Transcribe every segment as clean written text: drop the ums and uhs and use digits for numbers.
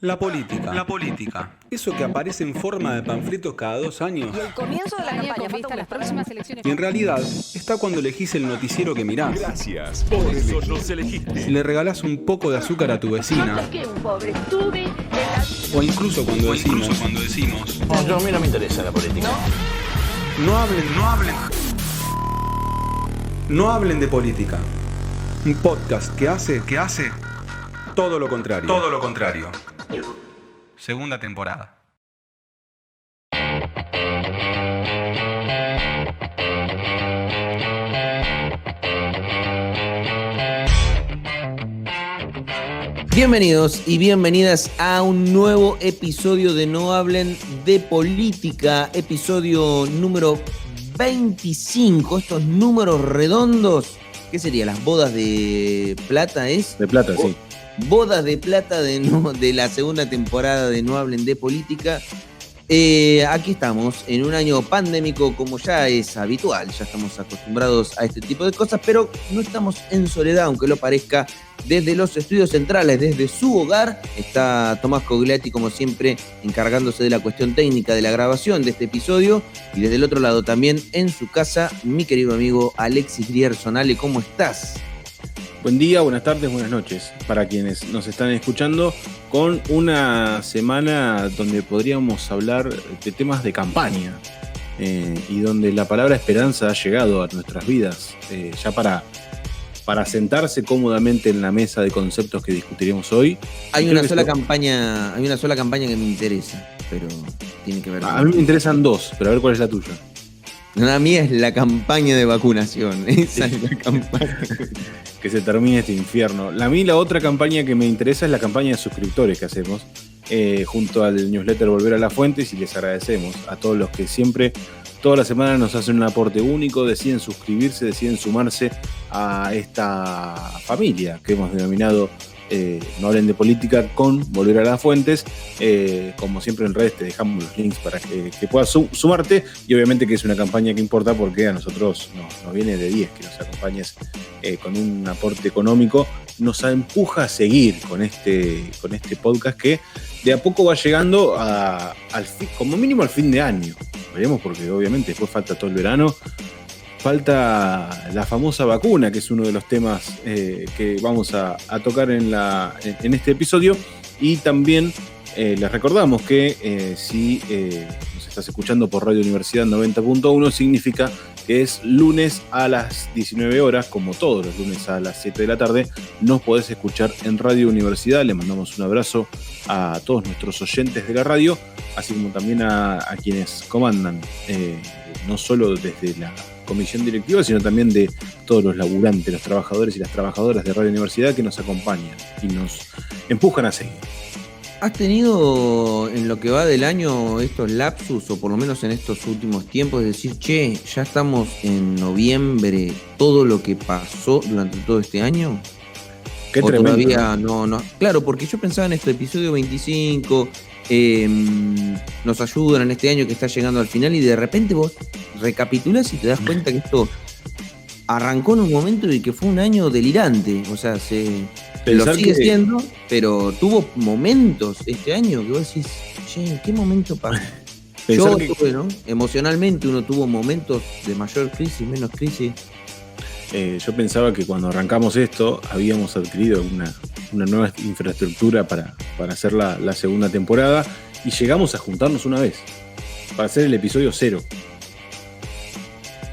La política. La política. Eso que aparece en forma de panfletos cada 2 años. Y el comienzo de la campaña, con vista a las próximas elecciones. Y en realidad está cuando elegís el noticiero que mirás. Gracias, por eso nos elegiste. Si le regalás un poco de azúcar a tu vecina. O incluso cuando decimos. No, a mí no me interesa la política. No hablen de política. Un podcast que hace todo lo contrario. Todo lo contrario. Segunda temporada. Bienvenidos y bienvenidas a un nuevo episodio de No Hablen de Política, episodio número 25. Estos números redondos, ¿qué sería? ¿Las bodas de plata es? De plata, sí. Bodas de plata de la segunda temporada de No Hablen de Política. Aquí estamos en un año pandémico, como ya es habitual, ya estamos acostumbrados a este tipo de cosas, pero no estamos en soledad, aunque lo parezca. Desde los estudios centrales, desde su hogar, está Tomás Cogliatti, como siempre, encargándose de la cuestión técnica de la grabación de este episodio, y desde el otro lado también, en su casa, mi querido amigo Alexis Grierson. Ale, ¿cómo estás? Buen día, buenas tardes, buenas noches para quienes nos están escuchando, con una semana donde podríamos hablar de temas de campaña y donde la palabra esperanza ha llegado a nuestras vidas ya para sentarse cómodamente en la mesa de conceptos que discutiremos hoy. Hay una sola campaña que me interesa, pero tiene que ver con... A mí me interesan dos, pero a ver cuál es la tuya. La mía es la campaña de vacunación. Esa es la campaña. Que se termine este infierno. A mí la otra campaña que me interesa es la campaña de suscriptores que hacemos junto al newsletter Volver a las Fuentes, y les agradecemos a todos los que siempre, toda la semana, nos hacen un aporte único, deciden suscribirse, deciden sumarse a esta familia que hemos denominado No Hablen de Política con Volver a las Fuentes. Como siempre en redes te dejamos los links para que puedas sumarte, y obviamente que es una campaña que importa porque a nosotros nos viene de 10 que nos acompañes con un aporte económico. Nos empuja a seguir con este podcast que de a poco va llegando al fin, como mínimo al fin de año. Veremos, porque obviamente después falta todo el verano. Falta la famosa vacuna, que es uno de los temas que vamos a tocar en este episodio. Y también les recordamos que si nos estás escuchando por Radio Universidad 90.1, significa que es lunes a las 19 horas, como todos los lunes a las 7 de la tarde, nos podés escuchar en Radio Universidad. Le mandamos un abrazo a todos nuestros oyentes de la radio, así como también a quienes comandan, no solo desde la comisión directiva, sino también de todos los laburantes, los trabajadores y las trabajadoras de Radio Universidad que nos acompañan y nos empujan a seguir. ¿Has tenido en lo que va del año estos lapsus, o por lo menos en estos últimos tiempos, de decir, che, ya estamos en noviembre, todo lo que pasó durante todo este año? Qué ¿O tremendo, todavía no? Claro, porque yo pensaba en este episodio 25, nos ayudan en este año que está llegando al final, y de repente vos recapitulás y te das cuenta que esto arrancó en un momento y que fue un año delirante. O sea, lo sigue siendo, pero tuvo momentos este año que vos decís, che, ¿en qué momento pasó? Yo tuve, ¿no? Emocionalmente uno tuvo momentos de mayor crisis, menos crisis. Yo pensaba que cuando arrancamos esto habíamos adquirido una nueva infraestructura para hacer la segunda temporada, y llegamos a juntarnos una vez para hacer el episodio 0.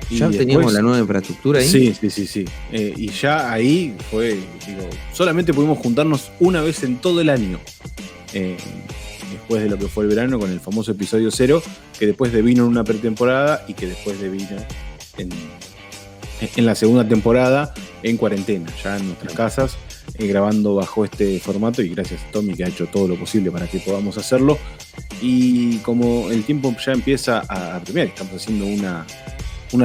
¿Ya teníamos la nueva infraestructura ahí? Sí. Y ya ahí fue, solamente pudimos juntarnos una vez en todo el año. Después de lo que fue el verano, con el famoso episodio 0, que después devino en una pretemporada y que después devino en la segunda temporada en cuarentena, ya en nuestras casas, grabando bajo este formato, y gracias a Tommy, que ha hecho todo lo posible para que podamos hacerlo. Y como el tiempo ya empieza a apremiar, estamos haciendo una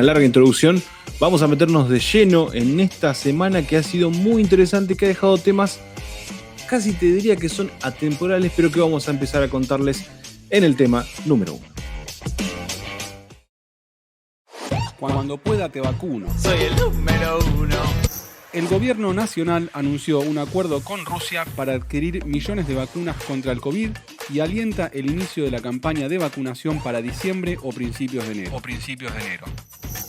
larga introducción, vamos a meternos de lleno en esta semana que ha sido muy interesante, que ha dejado temas, casi te diría que son atemporales, pero que vamos a empezar a contarles en el tema número 1. Cuando pueda te vacuno. Soy el número 1. El gobierno nacional anunció un acuerdo con Rusia para adquirir millones de vacunas contra el COVID y alienta el inicio de la campaña de vacunación para diciembre o principios de enero.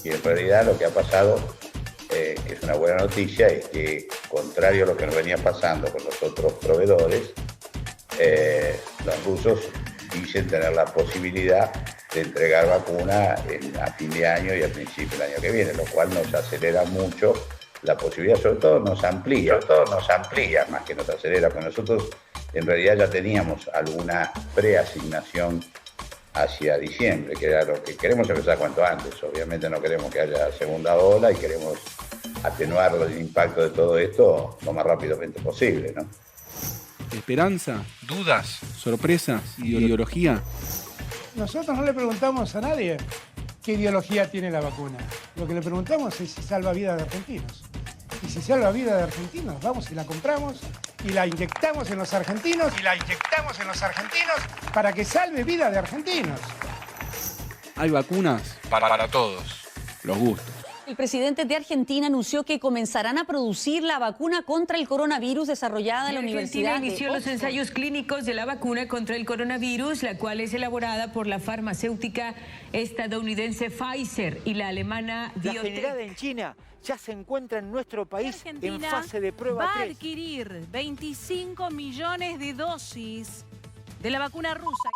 Y en realidad lo que ha pasado, que es una buena noticia, es que, contrario a lo que nos venía pasando con los otros proveedores, los rusos dicen tener la posibilidad de entregar vacuna a fin de año y al principio del año que viene, lo cual nos acelera mucho la posibilidad, sobre todo nos amplía más que nos acelera, porque nosotros en realidad ya teníamos alguna preasignación hacia diciembre, que era lo que queremos empezar cuanto antes. Obviamente no queremos que haya segunda ola y queremos atenuar el impacto de todo esto lo más rápidamente posible, ¿no? Esperanza, dudas, sorpresas, ideología. Nosotros no le preguntamos a nadie qué ideología tiene la vacuna. Lo que le preguntamos es si salva vidas de argentinos. Y si salva vidas de argentinos, vamos y la compramos y la inyectamos en los argentinos para que salve vidas de argentinos. Hay vacunas para todos los gustos. El presidente de Argentina anunció que comenzarán a producir la vacuna contra el coronavirus desarrollada en la Universidad Argentina inició de los ensayos clínicos de la vacuna contra el coronavirus, la cual es elaborada por la farmacéutica estadounidense Pfizer y la alemana BioNTech. La generada en China ya se encuentra en nuestro país en fase de prueba 3. Va a adquirir 25 millones de dosis de la vacuna rusa.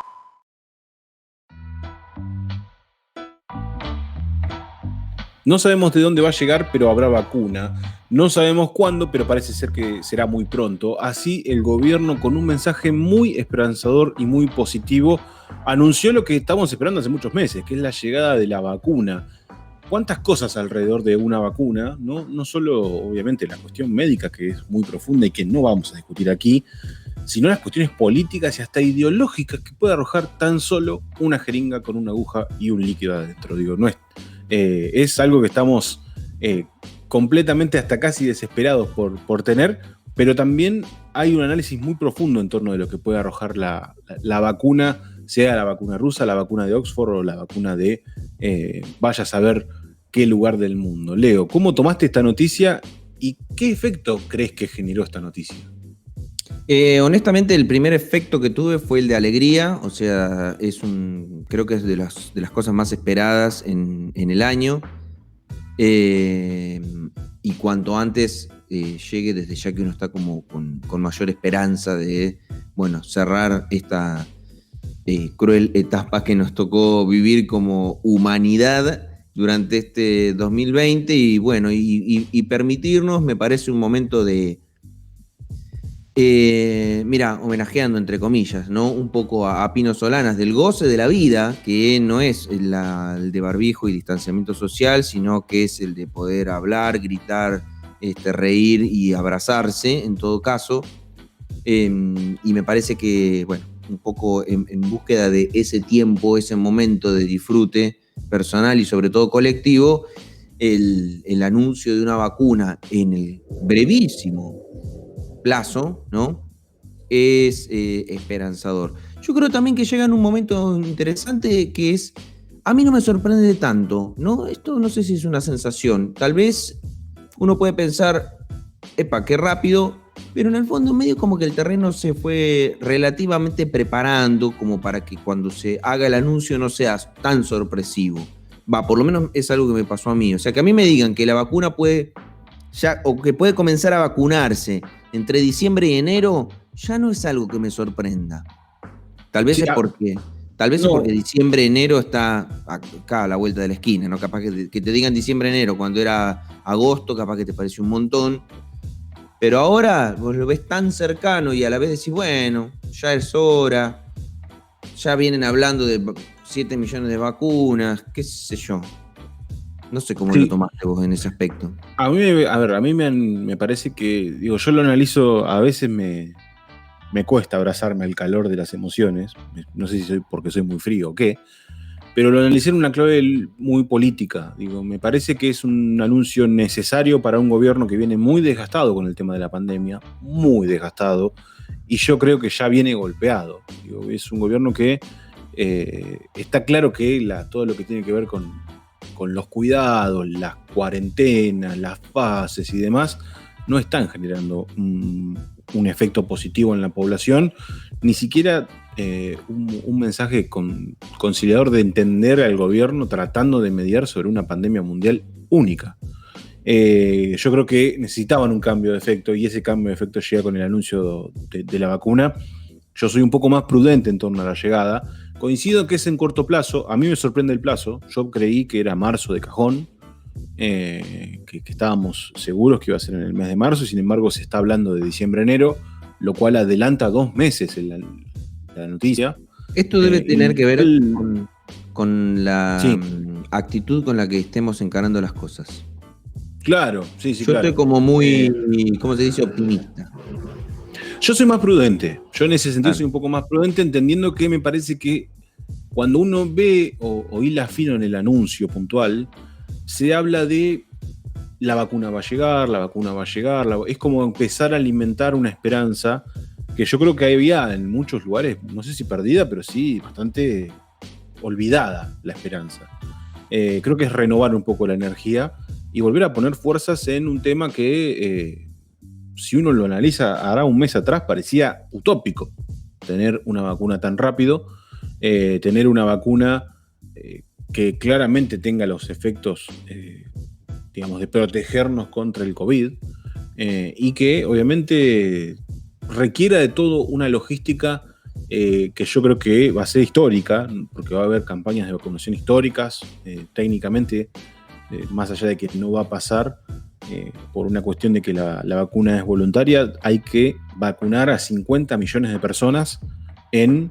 No sabemos de dónde va a llegar, pero habrá vacuna. No sabemos cuándo, pero parece ser que será muy pronto. Así, el gobierno, con un mensaje muy esperanzador y muy positivo, anunció lo que estamos esperando hace muchos meses, que es la llegada de la vacuna. ¿Cuántas cosas alrededor de una vacuna? No solo, obviamente, la cuestión médica, que es muy profunda y que no vamos a discutir aquí, sino las cuestiones políticas y hasta ideológicas que puede arrojar tan solo una jeringa con una aguja y un líquido adentro. Digo, no es algo que estamos completamente hasta casi desesperados por tener, pero también hay un análisis muy profundo en torno de lo que puede arrojar la vacuna, sea la vacuna rusa, la vacuna de Oxford o la vacuna de vaya a saber qué lugar del mundo. Leo, ¿cómo tomaste esta noticia y qué efecto crees que generó esta noticia? Honestamente, el primer efecto que tuve fue el de alegría, o sea, creo que es de las cosas más esperadas en el año, y cuanto antes llegue, desde ya que uno está como con mayor esperanza de, bueno, cerrar esta cruel etapa que nos tocó vivir como humanidad durante este 2020, y bueno, y permitirnos, me parece un momento de homenajeando entre comillas, ¿no? Un poco a Pino Solanas, del goce de la vida, que no es el de barbijo y distanciamiento social, sino que es el de poder hablar, gritar, reír y abrazarse, en todo caso. Y me parece que, bueno, un poco en búsqueda de ese tiempo, ese momento de disfrute personal y sobre todo colectivo, el anuncio de una vacuna en el brevísimo plazo, ¿no? Es esperanzador. Yo creo también que llega en un momento interesante que es, a mí no me sorprende tanto, ¿no? Esto no sé si es una sensación. Tal vez uno puede pensar, epa, qué rápido, pero en el fondo medio como que el terreno se fue relativamente preparando como para que cuando se haga el anuncio no sea tan sorpresivo. Por lo menos es algo que me pasó a mí. O sea, que a mí me digan que la vacuna puede comenzar a vacunarse entre diciembre y enero, ya no es algo que me sorprenda. Tal vez es porque diciembre, enero está acá a la vuelta de la esquina, ¿no? Capaz que te digan diciembre, enero, cuando era agosto, capaz que te parece un montón. Pero ahora vos lo ves tan cercano y a la vez decís, bueno, ya es hora, ya vienen hablando de 7 millones de vacunas, qué sé yo. No sé cómo lo tomaste vos en ese aspecto. A mí me parece que, digo, yo lo analizo, a veces me cuesta abrazarme al calor de las emociones, no sé si soy porque soy muy frío o qué, pero lo analicé en una clave muy política. Digo, me parece que es un anuncio necesario para un gobierno que viene muy desgastado con el tema de la pandemia, muy desgastado, y yo creo que ya viene golpeado. Digo, es un gobierno que está claro que todo lo que tiene que ver con los cuidados, las cuarentenas, las fases y demás, no están generando un efecto positivo en la población, ni siquiera un mensaje conciliador de entender al gobierno tratando de mediar sobre una pandemia mundial única. Yo creo que necesitaban un cambio de efecto y ese cambio de efecto llega con el anuncio de la vacuna. Yo soy un poco más prudente en torno a la llegada. Coincido que es en corto plazo. A mí me sorprende el plazo. Yo creí que era marzo de cajón, que estábamos seguros que iba a ser en el mes de marzo. Sin embargo, se está hablando de diciembre-enero, lo cual adelanta 2 meses en la noticia. Esto debe tener que ver con la actitud con la que estemos encarando las cosas. Claro, sí, Yo claro. estoy como muy, ¿cómo se dice? Optimista. Yo soy más prudente. Yo en ese sentido soy un poco más prudente, entendiendo que me parece que cuando uno ve o hila fino en el anuncio puntual, se habla de la vacuna va a llegar, la vacuna va a llegar. Es como empezar a alimentar una esperanza que yo creo que había en muchos lugares, no sé si perdida, pero sí bastante olvidada la esperanza. Creo que es renovar un poco la energía y volver a poner fuerzas en un tema que, si uno lo analiza, hará un mes atrás parecía utópico tener una vacuna tan rápido, tener una vacuna que claramente tenga los efectos, digamos, de protegernos contra el COVID, y que obviamente requiera de todo una logística que yo creo que va a ser histórica, porque va a haber campañas de vacunación históricas, técnicamente, más allá de que no va a pasar por una cuestión de que la vacuna es voluntaria, hay que vacunar a 50 millones de personas en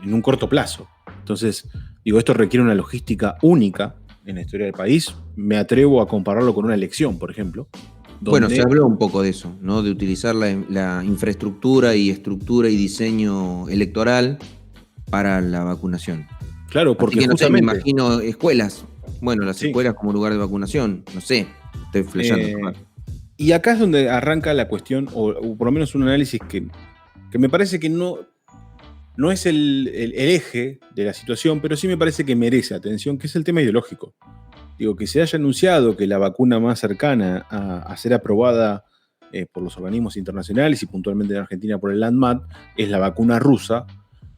un corto plazo. Entonces, digo, esto requiere una logística única en la historia del país. Me atrevo a compararlo con una elección, por ejemplo. Bueno, se habló un poco de eso, ¿no? De utilizar la infraestructura y estructura y diseño electoral para la vacunación. Claro, porque así que, justamente... no sé, me imagino escuelas. Bueno, las escuelas como lugar de vacunación, no sé, estoy flasheando. Y acá es donde arranca la cuestión, o por lo menos un análisis que me parece que no es el eje de la situación, pero sí me parece que merece atención, que es el tema ideológico. Digo, que se haya anunciado que la vacuna más cercana a ser aprobada por los organismos internacionales y puntualmente en Argentina por el ANMAT es la vacuna rusa,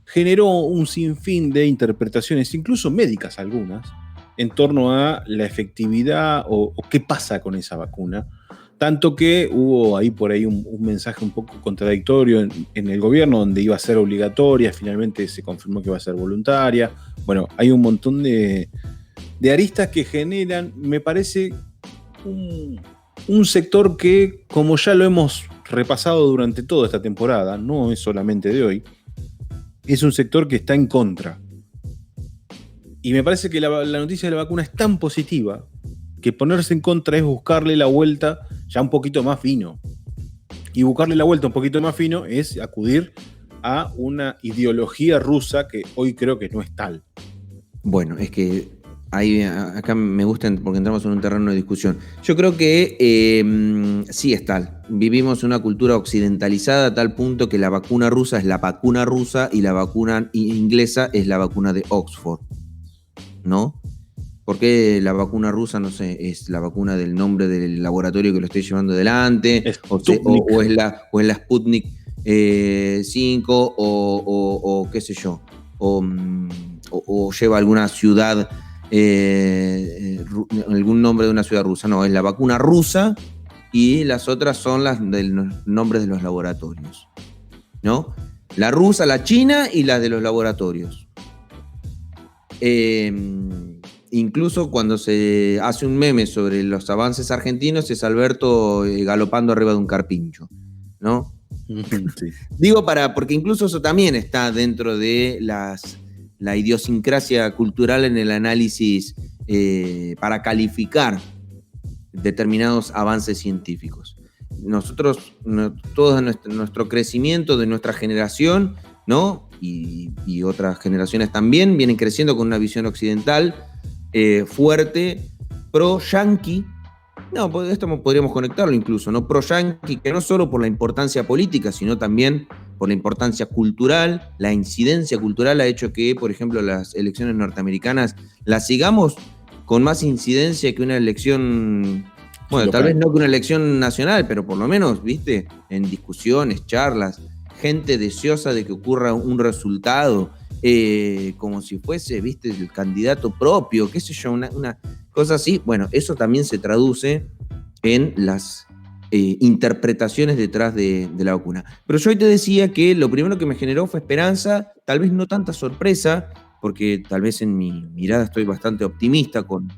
generó un sinfín de interpretaciones, incluso médicas algunas, en torno a la efectividad o qué pasa con esa vacuna. Tanto que hubo ahí por ahí un mensaje un poco contradictorio en el gobierno, donde iba a ser obligatoria, finalmente se confirmó que iba a ser voluntaria. Bueno, hay un montón de aristas que generan, me parece, un sector que, como ya lo hemos repasado durante toda esta temporada, no es solamente de hoy, es un sector que está en contra. Y me parece que la noticia de la vacuna es tan positiva que ponerse en contra es buscarle la vuelta ya un poquito más fino. Y buscarle la vuelta un poquito más fino es acudir a una ideología rusa que hoy creo que no es tal. Bueno, es que acá me gusta porque entramos en un terreno de discusión. Yo creo que sí es tal. Vivimos una cultura occidentalizada a tal punto que la vacuna rusa es la vacuna rusa y la vacuna inglesa es la vacuna de Oxford, ¿no? Porque la vacuna rusa, no sé, es la vacuna del nombre del laboratorio que lo esté llevando adelante, o es la Sputnik 5, o qué sé yo, o lleva alguna ciudad, algún nombre de una ciudad rusa. No, es la vacuna rusa y las otras son las de los nombres de los laboratorios, ¿no? La rusa, la china y las de los laboratorios. Incluso cuando se hace un meme sobre los avances argentinos es Alberto galopando arriba de un carpincho, ¿no? Sí. Digo porque incluso eso también está dentro de la idiosincrasia cultural en el análisis para calificar determinados avances científicos. Nosotros, todo nuestro crecimiento de nuestra generación, ¿no? Y otras generaciones también vienen creciendo con una visión occidental fuerte, pro-yanqui. No, esto podríamos conectarlo incluso, ¿no? Pro-yanqui, que no solo por la importancia política, sino también por la importancia cultural. La incidencia cultural ha hecho que, por ejemplo, las elecciones norteamericanas las sigamos con más incidencia que una elección Bueno, tal vez no que una elección nacional, pero por lo menos, viste, en discusiones, charlas, gente deseosa de que ocurra un resultado, como si fuese, viste, el candidato propio, qué sé yo, una cosa así. Bueno, eso también se traduce en las interpretaciones detrás de la vacuna. Pero yo hoy te decía que lo primero que me generó fue esperanza, tal vez no tanta sorpresa, porque tal vez en mi mirada estoy bastante optimista con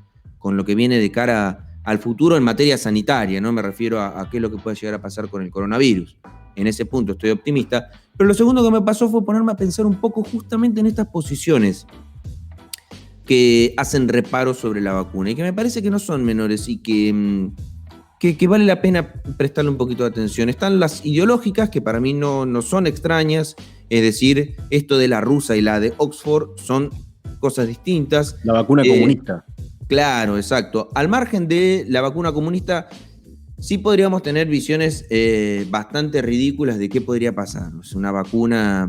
lo que viene de cara al futuro en materia sanitaria, ¿no? Me refiero a qué es lo que puede llegar a pasar con el coronavirus. En ese punto estoy optimista. Pero lo segundo que me pasó fue ponerme a pensar un poco justamente en estas posiciones que hacen reparos sobre la vacuna y que me parece que no son menores y que vale la pena prestarle un poquito de atención. Están las ideológicas, que para mí no son extrañas, es decir, esto de la rusa y la de Oxford son cosas distintas. La vacuna comunista. Claro, exacto. Al margen de la vacuna comunista, sí podríamos tener visiones bastante ridículas de qué podría pasar. O sea, una vacuna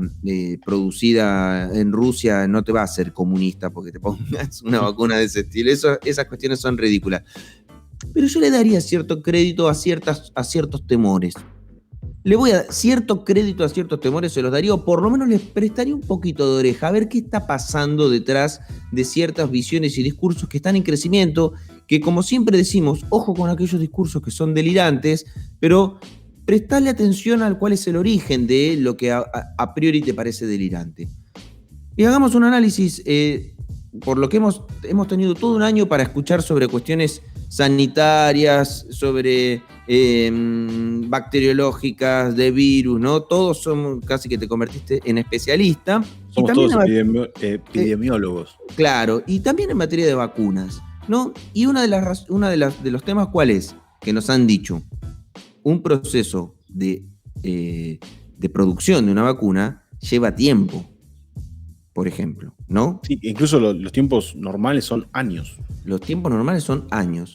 producida en Rusia no te va a hacer comunista porque te pongas una vacuna de ese estilo. Esas cuestiones son ridículas. Pero yo le daría cierto crédito a ciertos temores. Le voy a dar cierto crédito a ciertos temores, se los daría, o por lo menos les prestaría un poquito de oreja, a ver qué está pasando detrás de ciertas visiones y discursos que están en crecimiento, que como siempre decimos, ojo con aquellos discursos que son delirantes, pero prestale atención al cuál es el origen de lo que a priori te parece delirante. Y hagamos un análisis, por lo que hemos tenido todo un año para escuchar sobre cuestiones sanitarias, sobre bacteriológicas, de virus, ¿no? Todos somos, casi que te convertiste en especialista. Somos todos epidemiólogos. Claro, y también en materia de vacunas, ¿no? Y uno de los temas, ¿cuál es? Que nos han dicho, un proceso de producción de una vacuna lleva tiempo, por ejemplo, ¿no? Sí, incluso los tiempos normales son años. Los tiempos normales son años.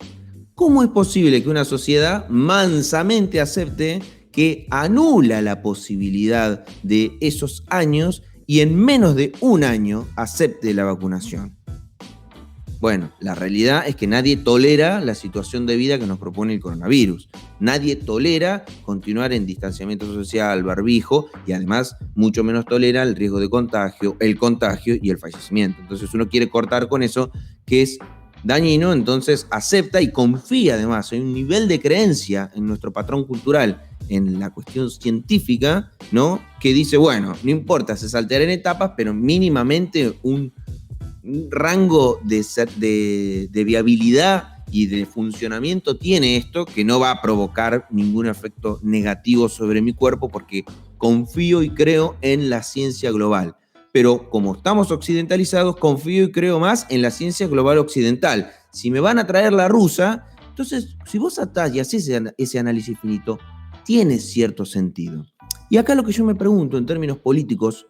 ¿Cómo es posible que una sociedad mansamente acepte que anula la posibilidad de esos años y en menos de un año acepte la vacunación? Bueno, la realidad es que nadie tolera la situación de vida que nos propone el coronavirus. Nadie tolera continuar en distanciamiento social, barbijo, y además mucho menos tolera el riesgo de contagio, el contagio y el fallecimiento. Entonces uno quiere cortar con eso, que es dañino, entonces acepta y confía además. Hay un nivel de creencia en nuestro patrón cultural, en la cuestión científica, ¿no? Que dice, bueno, no importa, se saltearán etapas, pero mínimamente un rango de viabilidad y de funcionamiento tiene esto, que no va a provocar ningún efecto negativo sobre mi cuerpo porque confío y creo en la ciencia global. Pero como estamos occidentalizados, confío y creo más en la ciencia global occidental. Si me van a traer la rusa, entonces, si vos atás y haces ese análisis finito, tiene cierto sentido. Y acá lo que yo me pregunto en términos políticos,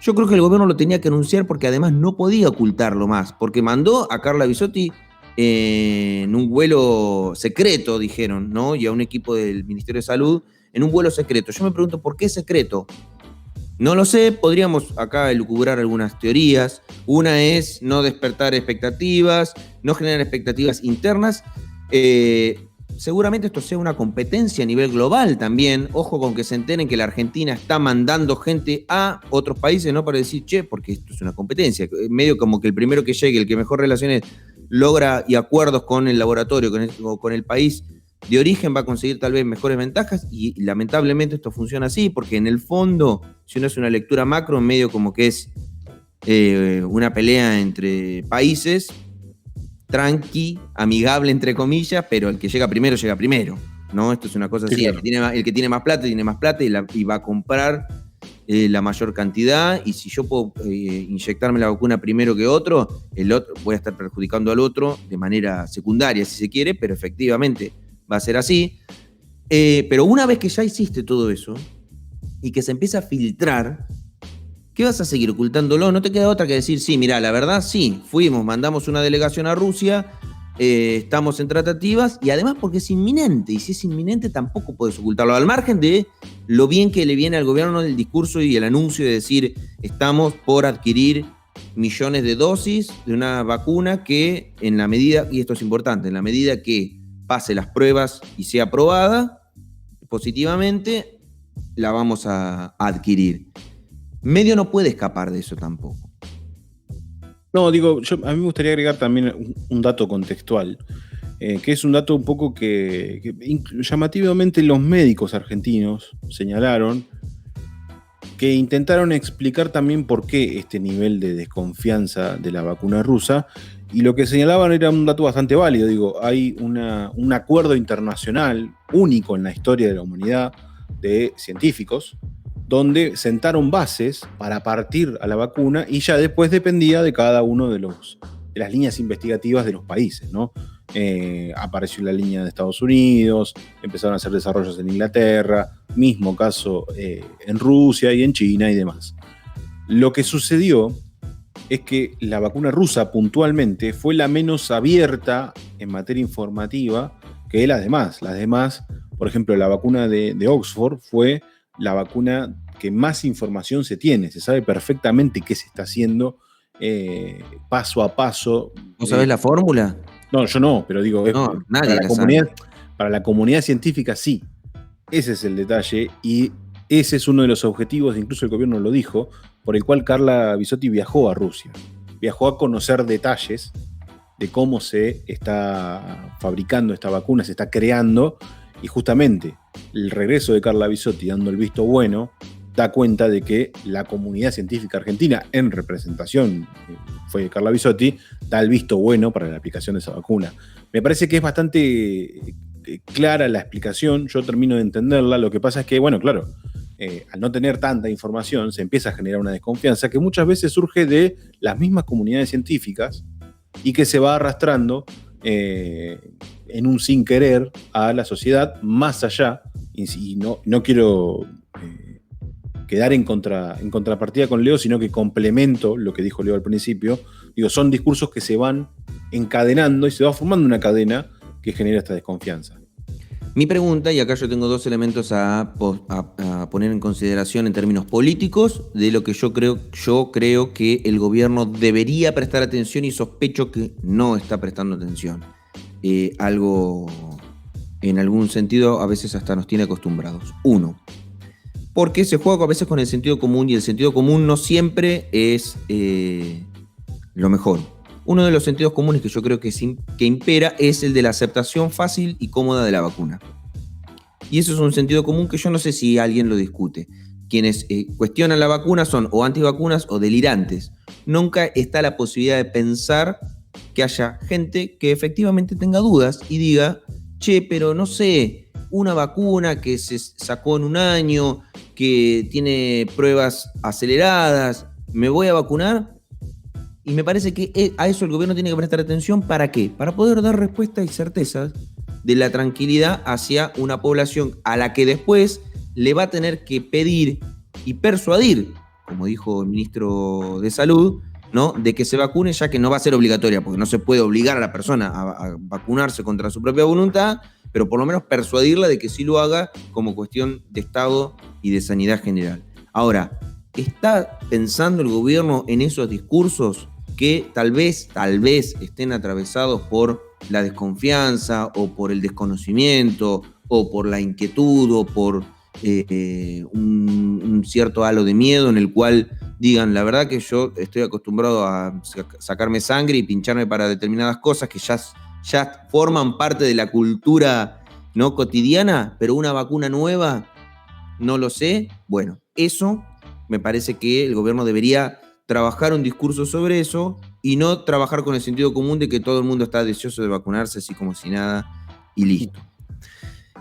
yo creo que el gobierno lo tenía que anunciar porque además no podía ocultarlo más, porque mandó a Carla Bisotti en un vuelo secreto, dijeron, ¿no? Y a un equipo del Ministerio de Salud en un vuelo secreto. Yo me pregunto, ¿por qué secreto? No lo sé, podríamos acá elucubrar algunas teorías. Una es no despertar expectativas, no generar expectativas internas. Seguramente esto sea una competencia a nivel global también. Ojo con que se enteren que la Argentina está mandando gente a otros países, ¿no? Para decir, che, porque esto es una competencia. Medio como que el primero que llegue, el que mejor relaciones logra y acuerdos con el laboratorio, con el país de origen, va a conseguir tal vez mejores ventajas, y lamentablemente esto funciona así, porque en el fondo, si uno hace una lectura macro, en medio como que es una pelea entre países, tranqui, amigable entre comillas, pero el que llega primero, ¿no? Esto es una cosa así, claro. El que tiene más plata tiene más plata y va a comprar la mayor cantidad, y si yo puedo inyectarme la vacuna primero que otro, el otro voy a estar perjudicando al otro de manera secundaria, si se quiere, pero efectivamente va a ser así. Pero una vez que ya hiciste todo eso y que se empieza a filtrar, ¿qué vas a seguir ocultándolo? No te queda otra que decir, sí, mirá, la verdad, sí, mandamos una delegación a Rusia, estamos en tratativas, y además porque es inminente, y si es inminente tampoco puedes ocultarlo, al margen de lo bien que le viene al gobierno el discurso y el anuncio de decir, estamos por adquirir millones de dosis de una vacuna que, en la medida, y esto es importante, en la medida que pase las pruebas y sea aprobada positivamente, la vamos a adquirir. Medio no puede escapar de eso tampoco. No, digo, a mí me gustaría agregar también un dato contextual, que es un dato un poco que llamativamente los médicos argentinos señalaron, que intentaron explicar también por qué este nivel de desconfianza de la vacuna rusa, y lo que señalaban era un dato bastante válido. Digo, hay un acuerdo internacional único en la historia de la humanidad de científicos, donde sentaron bases para partir a la vacuna y ya después dependía de cada uno de las líneas investigativas de los países, ¿no? Apareció la línea de Estados Unidos, empezaron a hacer desarrollos en Inglaterra, mismo caso en Rusia y en China y demás. Lo que sucedió es que la vacuna rusa puntualmente fue la menos abierta en materia informativa que las demás. Las demás, por ejemplo, la vacuna de Oxford fue la vacuna que más información se tiene. Se sabe perfectamente qué se está haciendo paso a paso. ¿Vos sabés la fórmula? No, yo no, pero digo, no, nadie la sabe. Para la comunidad científica sí. Ese es el detalle y ese es uno de los objetivos, incluso el gobierno lo dijo, por el cual Carla Bisotti viajó a Rusia. Viajó a conocer detalles de cómo se está fabricando esta vacuna, se está creando, y justamente el regreso de Carla Bisotti dando el visto bueno da cuenta de que la comunidad científica argentina, en representación, fue Carla Bisotti, da el visto bueno para la aplicación de esa vacuna. Me parece que es bastante clara la explicación, yo termino de entenderla. Lo que pasa es que, bueno, claro, al no tener tanta información se empieza a generar una desconfianza que muchas veces surge de las mismas comunidades científicas y que se va arrastrando en un sin querer a la sociedad más allá, y no quiero quedar en contrapartida con Leo, sino que complemento lo que dijo Leo al principio. Digo, son discursos que se van encadenando y se va formando una cadena que genera esta desconfianza. Mi pregunta, y acá yo tengo dos elementos a poner en consideración en términos políticos, de lo que yo creo que el gobierno debería prestar atención y sospecho que no está prestando atención. Algo, en algún sentido, a veces hasta nos tiene acostumbrados. Uno, porque se juega a veces con el sentido común y el sentido común no siempre es lo mejor. Uno de los sentidos comunes que yo creo que impera es el de la aceptación fácil y cómoda de la vacuna. Y eso es un sentido común que yo no sé si alguien lo discute. Quienes cuestionan la vacuna son o antivacunas o delirantes. Nunca está la posibilidad de pensar que haya gente que efectivamente tenga dudas y diga, che, pero no sé, una vacuna que se sacó en un año, que tiene pruebas aceleradas, ¿me voy a vacunar? Y me parece que a eso el gobierno tiene que prestar atención. ¿Para qué? Para poder dar respuestas y certezas de la tranquilidad hacia una población a la que después le va a tener que pedir y persuadir, como dijo el ministro de Salud, ¿no?, de que se vacune, ya que no va a ser obligatoria, porque no se puede obligar a la persona a vacunarse contra su propia voluntad, pero por lo menos persuadirla de que sí lo haga como cuestión de Estado y de sanidad general. Ahora, ¿está pensando el gobierno en esos discursos que tal vez estén atravesados por la desconfianza o por el desconocimiento o por la inquietud o por un cierto halo de miedo en el cual digan, la verdad que yo estoy acostumbrado a sacarme sangre y pincharme para determinadas cosas que ya forman parte de la cultura no cotidiana, pero una vacuna nueva, no lo sé? Bueno, eso me parece que el gobierno debería trabajar un discurso sobre eso y no trabajar con el sentido común de que todo el mundo está deseoso de vacunarse así como si nada y listo.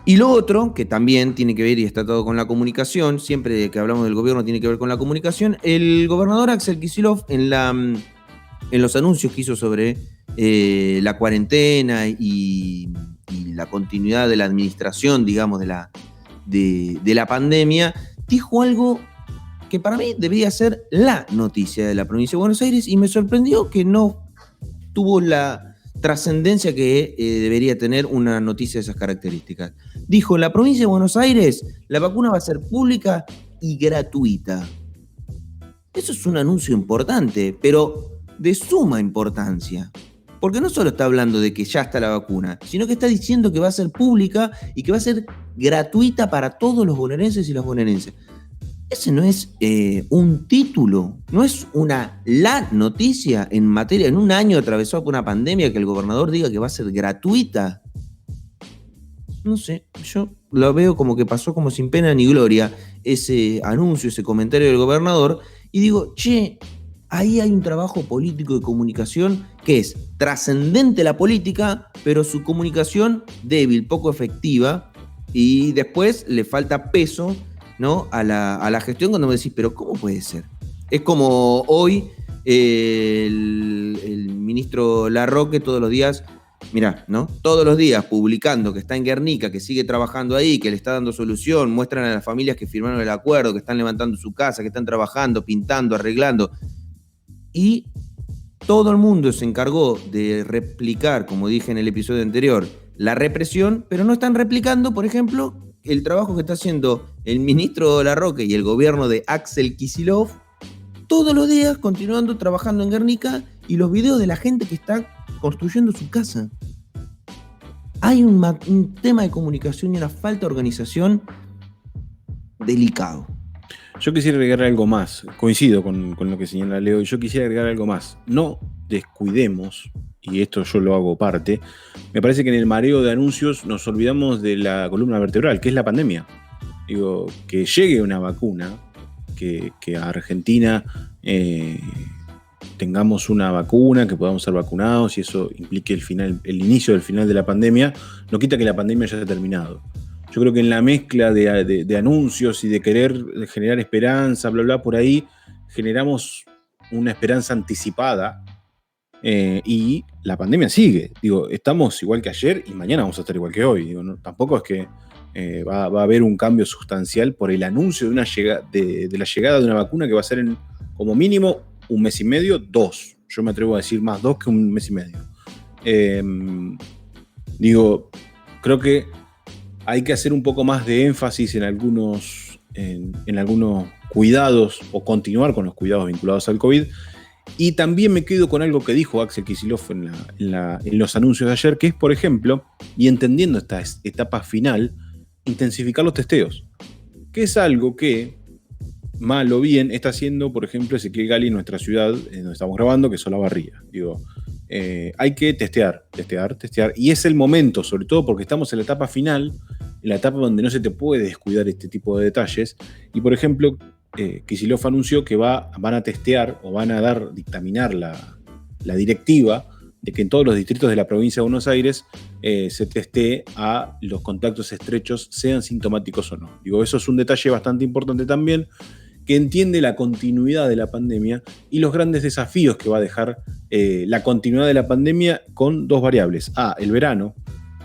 Y lo otro, que también tiene que ver y está todo con la comunicación, siempre que hablamos del gobierno tiene que ver con la comunicación, el gobernador Axel Kicillof en los anuncios que hizo sobre la cuarentena y la continuidad de la administración, digamos, de la pandemia, dijo algo que para mí debería ser la noticia de la provincia de Buenos Aires y me sorprendió que no tuvo la trascendencia que debería tener una noticia de esas características. Dijo, en la provincia de Buenos Aires la vacuna va a ser pública y gratuita. Eso es un anuncio importante, pero de suma importancia. Porque no solo está hablando de que ya está la vacuna, sino que está diciendo que va a ser pública y que va a ser gratuita para todos los bonaerenses y las bonaerenses. Ese no es un título, no es la noticia en materia, en un año atravesado por una pandemia, que el gobernador diga que va a ser gratuita. No sé, yo lo veo como que pasó como sin pena ni gloria ese anuncio, ese comentario del gobernador, y digo, che, ahí hay un trabajo político de comunicación que es trascendente la política, pero su comunicación débil, poco efectiva, y después le falta peso, ¿no? a la gestión, cuando me decís, pero ¿cómo puede ser? Es como hoy el ministro Larroque todos los días, mirá, ¿no? Todos los días publicando que está en Guernica, que sigue trabajando ahí, que le está dando solución, muestran a las familias que firmaron el acuerdo, que están levantando su casa, que están trabajando, pintando, arreglando. Y todo el mundo se encargó de replicar, como dije en el episodio anterior, la represión, pero no están replicando, por ejemplo, el trabajo que está haciendo el ministro Larroque y el gobierno de Axel Kicillof, todos los días continuando trabajando en Guernica, y los videos de la gente que está construyendo su casa. Hay un tema de comunicación y una falta de organización delicado. Yo quisiera agregar algo más, coincido con lo que señala Leo, y yo quisiera agregar algo más. No descuidemos, y esto yo lo hago parte, me parece que en el mareo de anuncios nos olvidamos de la columna vertebral, que es la pandemia. Digo, que llegue una vacuna, que a Argentina tengamos una vacuna, que podamos ser vacunados y eso implique el inicio del final de la pandemia, no quita que la pandemia ya haya terminado. Yo creo que en la mezcla de anuncios y de querer generar esperanza, bla, bla, por ahí generamos una esperanza anticipada y la pandemia sigue. Digo, estamos igual que ayer y mañana vamos a estar igual que hoy. Digo, no, tampoco es que va a haber un cambio sustancial por el anuncio de la llegada de una vacuna que va a ser en, como mínimo, 1 mes y medio, 2. Yo me atrevo a decir más 2 que 1 mes y medio. Digo, creo que hay que hacer un poco más de énfasis en algunos cuidados o continuar con los cuidados vinculados al COVID. Y también me quedo con algo que dijo Axel Kicillof en los anuncios de ayer, que es, por ejemplo, y entendiendo esta etapa final, intensificar los testeos. Que es algo que, mal o bien, está haciendo, por ejemplo, Ezequiel Gali en nuestra ciudad, en donde estamos grabando, que es Olavarría. Digo, hay que testear. Y es el momento, sobre todo porque estamos en la etapa final, en la etapa donde no se te puede descuidar este tipo de detalles. Y, por ejemplo, Kicillof anunció que van a testear o van a dictaminar la directiva de que en todos los distritos de la provincia de Buenos Aires se testee a los contactos estrechos, sean sintomáticos o no. Digo, eso es un detalle bastante importante también, que entiende la continuidad de la pandemia y los grandes desafíos que va a dejar la continuidad de la pandemia con 2 variables. A, el verano,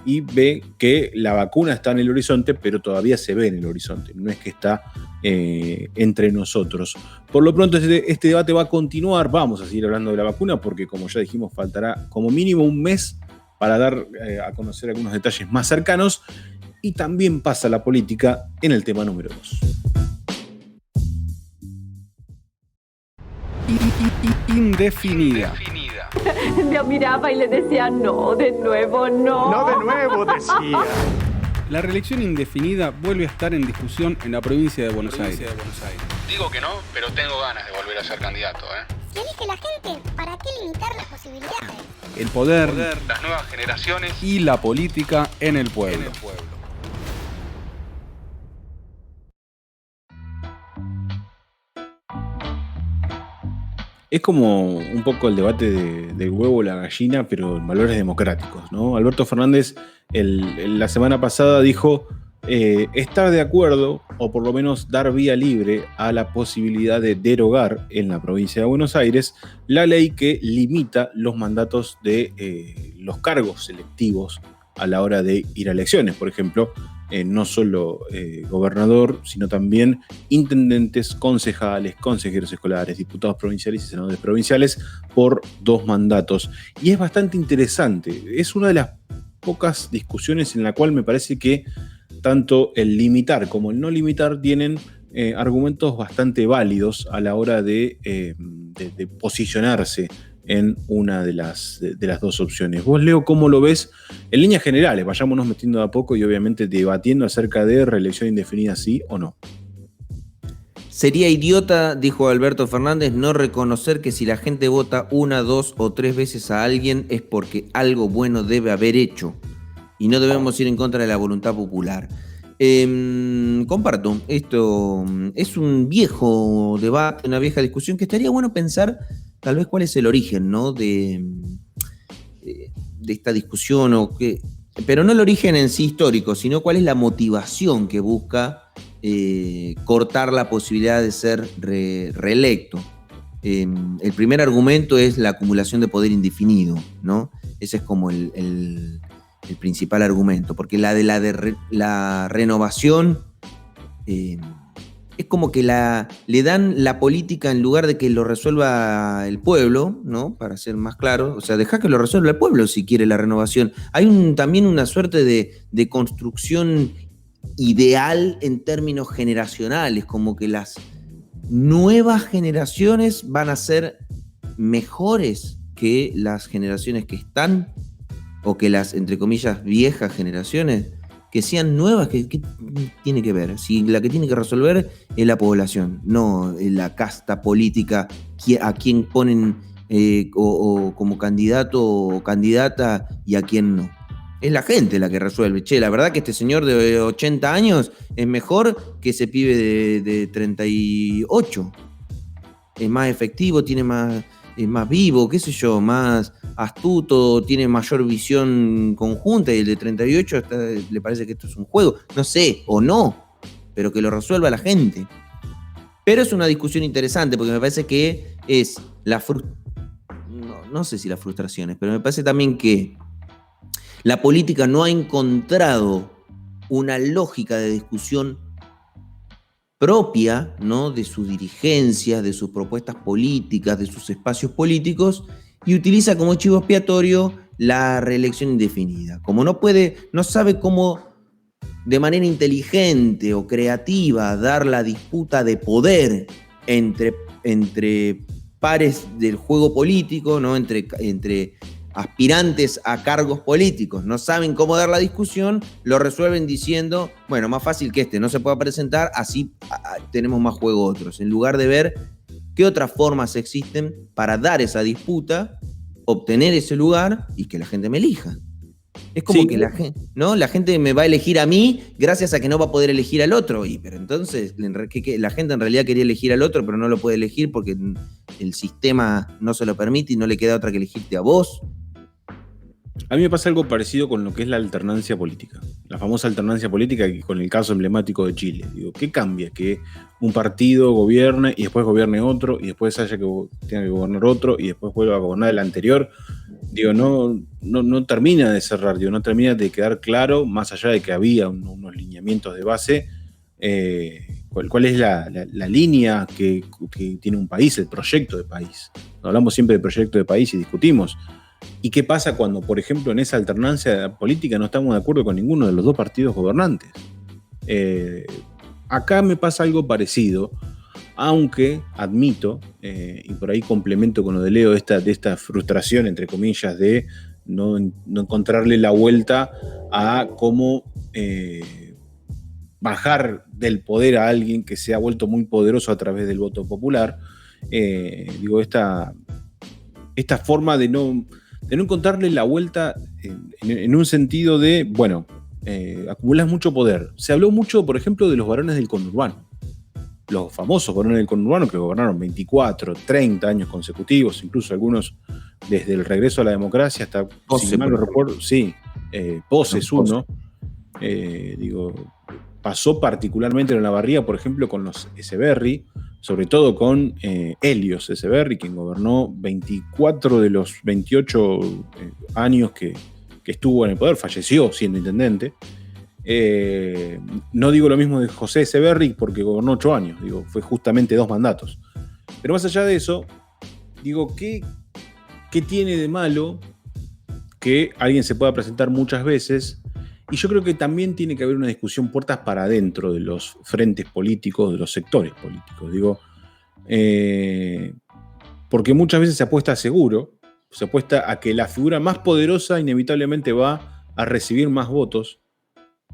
y B, que la vacuna está en el horizonte, pero todavía se ve en el horizonte, no es que está entre nosotros. Por lo pronto este debate va a continuar, vamos a seguir hablando de la vacuna, porque como ya dijimos, faltará como mínimo 1 mes para dar a conocer algunos detalles más cercanos, y también pasa la política en el tema número 2. Indefinida. Me miraba y le decía, no, de nuevo, no. No de nuevo, decía. La reelección indefinida vuelve a estar en discusión en la provincia de Buenos Aires. Digo que no, pero tengo ganas de volver a ser candidato, Si elige la gente, ¿para qué limitar las posibilidades? El poder, las nuevas generaciones y la política en el pueblo. Es como un poco el debate del huevo o la gallina, pero en valores democráticos, ¿no? Alberto Fernández la semana pasada dijo estar de acuerdo, o por lo menos dar vía libre a la posibilidad de derogar en la provincia de Buenos Aires la ley que limita los mandatos de los cargos selectivos a la hora de ir a elecciones. Por ejemplo, no solo gobernador, sino también intendentes, concejales, consejeros escolares, diputados provinciales y senadores provinciales por 2 mandatos. Y es bastante interesante. Es una de las pocas discusiones en la cual me parece que tanto el limitar como el no limitar tienen argumentos bastante válidos a la hora de posicionarse en una de las dos opciones. Vos, Leo, ¿cómo lo ves? En líneas generales, vayámonos metiendo de a poco y obviamente debatiendo acerca de reelección indefinida, sí o no. Sería idiota, dijo Alberto Fernández, no reconocer que si la gente vota 1, 2 o 3 veces a alguien es porque algo bueno debe haber hecho y no debemos ir en contra de la voluntad popular. Comparto, esto es un viejo debate, una vieja discusión que estaría bueno pensar tal vez cuál es el origen, ¿no? de esta discusión, pero no el origen en sí histórico, sino cuál es la motivación que busca cortar la posibilidad de ser reelecto. El primer argumento es la acumulación de poder indefinido, ¿no? Ese es como el principal argumento, porque la renovación es como que le dan la política en lugar de que lo resuelva el pueblo, ¿no? Para ser más claro, o sea, deja que lo resuelva el pueblo si quiere la renovación. Hay también una suerte de construcción ideal en términos generacionales, como que las nuevas generaciones van a ser mejores que las generaciones que están, o que las, entre comillas, viejas generaciones, que sean nuevas. ¿Qué tiene que ver? Si la que tiene que resolver es la población, no la casta política a quien ponen o como candidato o candidata y a quien no. Es la gente la que resuelve. Che, la verdad que este señor de 80 años es mejor que ese pibe de 38. Es más efectivo, es más vivo, qué sé yo, más astuto, tiene mayor visión conjunta, y el de 38 le parece que esto es un juego. No sé, o no, pero que lo resuelva la gente. Pero es una discusión interesante, porque me parece que es no sé si las frustraciones, pero me parece también que la política no ha encontrado una lógica de discusión propia, ¿no? De sus dirigencias, de sus propuestas políticas, de sus espacios políticos, y utiliza como chivo expiatorio la reelección indefinida. Como no sabe cómo de manera inteligente o creativa dar la disputa de poder entre pares del juego político, ¿no? Entre aspirantes a cargos políticos, no saben cómo dar la discusión, lo resuelven diciendo, bueno, más fácil que no se pueda presentar, así tenemos más juego otros, en lugar de ver qué otras formas existen para dar esa disputa, obtener ese lugar y que la gente me elija. Es como que la gente me va a elegir a mí gracias a que no va a poder elegir al otro. Pero entonces la gente en realidad quería elegir al otro, pero no lo puede elegir porque el sistema no se lo permite y no le queda otra que elegirte a vos. A mí me pasa algo parecido con lo que es la alternancia política. La famosa alternancia política, que con el caso emblemático de Chile. Digo, ¿qué cambia? Que un partido gobierne y después gobierne otro y después tenga que gobernar otro y después vuelva a gobernar el anterior. Digo, no termina de cerrar, no termina de quedar claro, más allá de que había unos lineamientos de base, cuál es la línea que tiene un país, el proyecto de país. Hablamos siempre de proyecto de país y discutimos. ¿Y qué pasa cuando, por ejemplo, en esa alternancia política no estamos de acuerdo con ninguno de los dos partidos gobernantes? Acá me pasa algo parecido, aunque admito, y por ahí complemento con lo de Leo, de esta frustración, entre comillas, de no encontrarle la vuelta a cómo bajar del poder a alguien que se ha vuelto muy poderoso a través del voto popular. Esta forma de no encontrarle la vuelta en un sentido de, bueno, acumulas mucho poder. Se habló mucho, por ejemplo, de los varones del conurbano. Los famosos varones del conurbano que gobernaron 24, 30 años consecutivos, incluso algunos desde el regreso a la democracia hasta, si mal no recuerdo, sí, Pose es uno. Pasó particularmente en Olavarría, por ejemplo, con los Echeverri, sobre todo con Helios Echeverri, quien gobernó 24 de los 28 años que estuvo en el poder, falleció siendo intendente. No digo lo mismo de José Echeverri porque gobernó 8 años, fue justamente 2 mandatos. Pero más allá de eso, ¿qué tiene de malo que alguien se pueda presentar muchas veces? Y yo creo que también tiene que haber una discusión puertas para adentro de los frentes políticos, de los sectores políticos. Porque muchas veces se apuesta a seguro, se apuesta a que la figura más poderosa inevitablemente va a recibir más votos.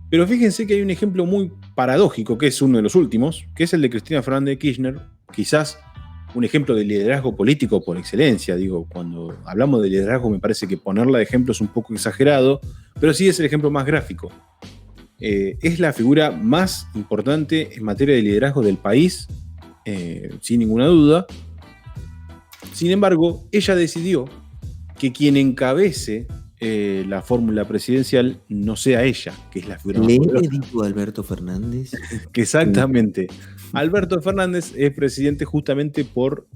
Pero fíjense que hay un ejemplo muy paradójico, que es uno de los últimos, que es el de Cristina Fernández de Kirchner, quizás un ejemplo de liderazgo político por excelencia. Digo, cuando hablamos de liderazgo me parece que ponerla de ejemplo es un poco exagerado, pero sí es el ejemplo más gráfico. Es la figura más importante en materia de liderazgo del país, sin ninguna duda. Sin embargo, ella decidió que quien encabece la fórmula presidencial no sea ella, que es la figura más poderosa. ¿Le dijo Alberto Fernández? Que exactamente. Alberto Fernández es presidente justamente por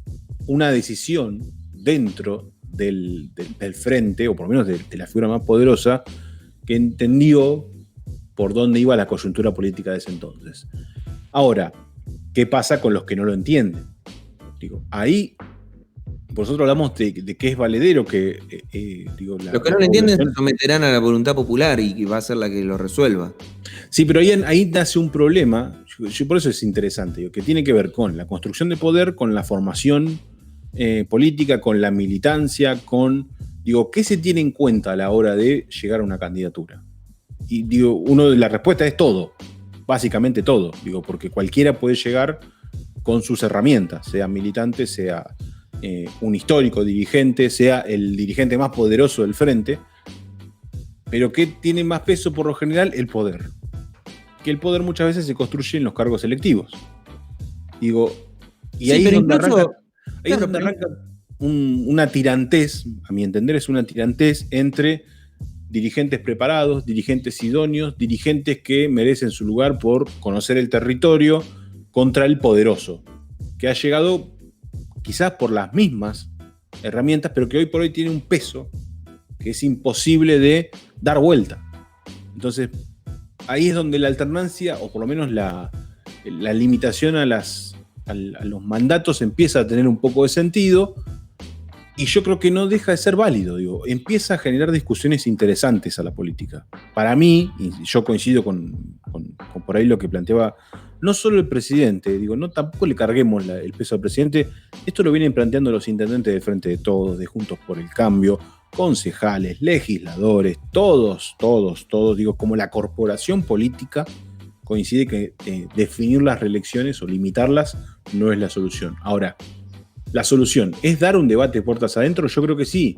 una decisión dentro del frente, o por lo menos de la figura más poderosa, que entendió por dónde iba la coyuntura política de ese entonces. Ahora, ¿qué pasa con los que no lo entienden? Digo, ahí nosotros hablamos de que es valedero, que los que no lo entienden se someterán a la voluntad popular y va a ser la que lo resuelva. Sí, pero ahí nace un problema, por eso es interesante, que tiene que ver con la construcción de poder, con la formación política, con la militancia, ¿qué se tiene en cuenta a la hora de llegar a una candidatura? Y la respuesta es todo, básicamente todo, porque cualquiera puede llegar con sus herramientas, sea militante, sea un histórico dirigente, sea el dirigente más poderoso del frente, pero ¿qué tiene más peso por lo general? El poder. Que el poder muchas veces se construye en los cargos electivos. Y ahí es donde arranca una tirantez, a mi entender es una tirantez entre dirigentes preparados, dirigentes idóneos, dirigentes que merecen su lugar por conocer el territorio, contra el poderoso, que ha llegado quizás por las mismas herramientas, pero que hoy por hoy tiene un peso que es imposible de dar vuelta. Entonces, ahí es donde la alternancia, o por lo menos la limitación a los mandatos empieza a tener un poco de sentido, y yo creo que no deja de ser válido. Empieza a generar discusiones interesantes a la política. Para mí, y yo coincido con por ahí lo que planteaba no solo el presidente, no tampoco le carguemos el peso al presidente. Esto lo vienen planteando los intendentes de Frente de Todos, de Juntos por el Cambio, concejales, legisladores, todos, como la corporación política coincide que definir las reelecciones o limitarlas no es la solución. Ahora, ¿la solución es dar un debate puertas adentro? Yo creo que sí.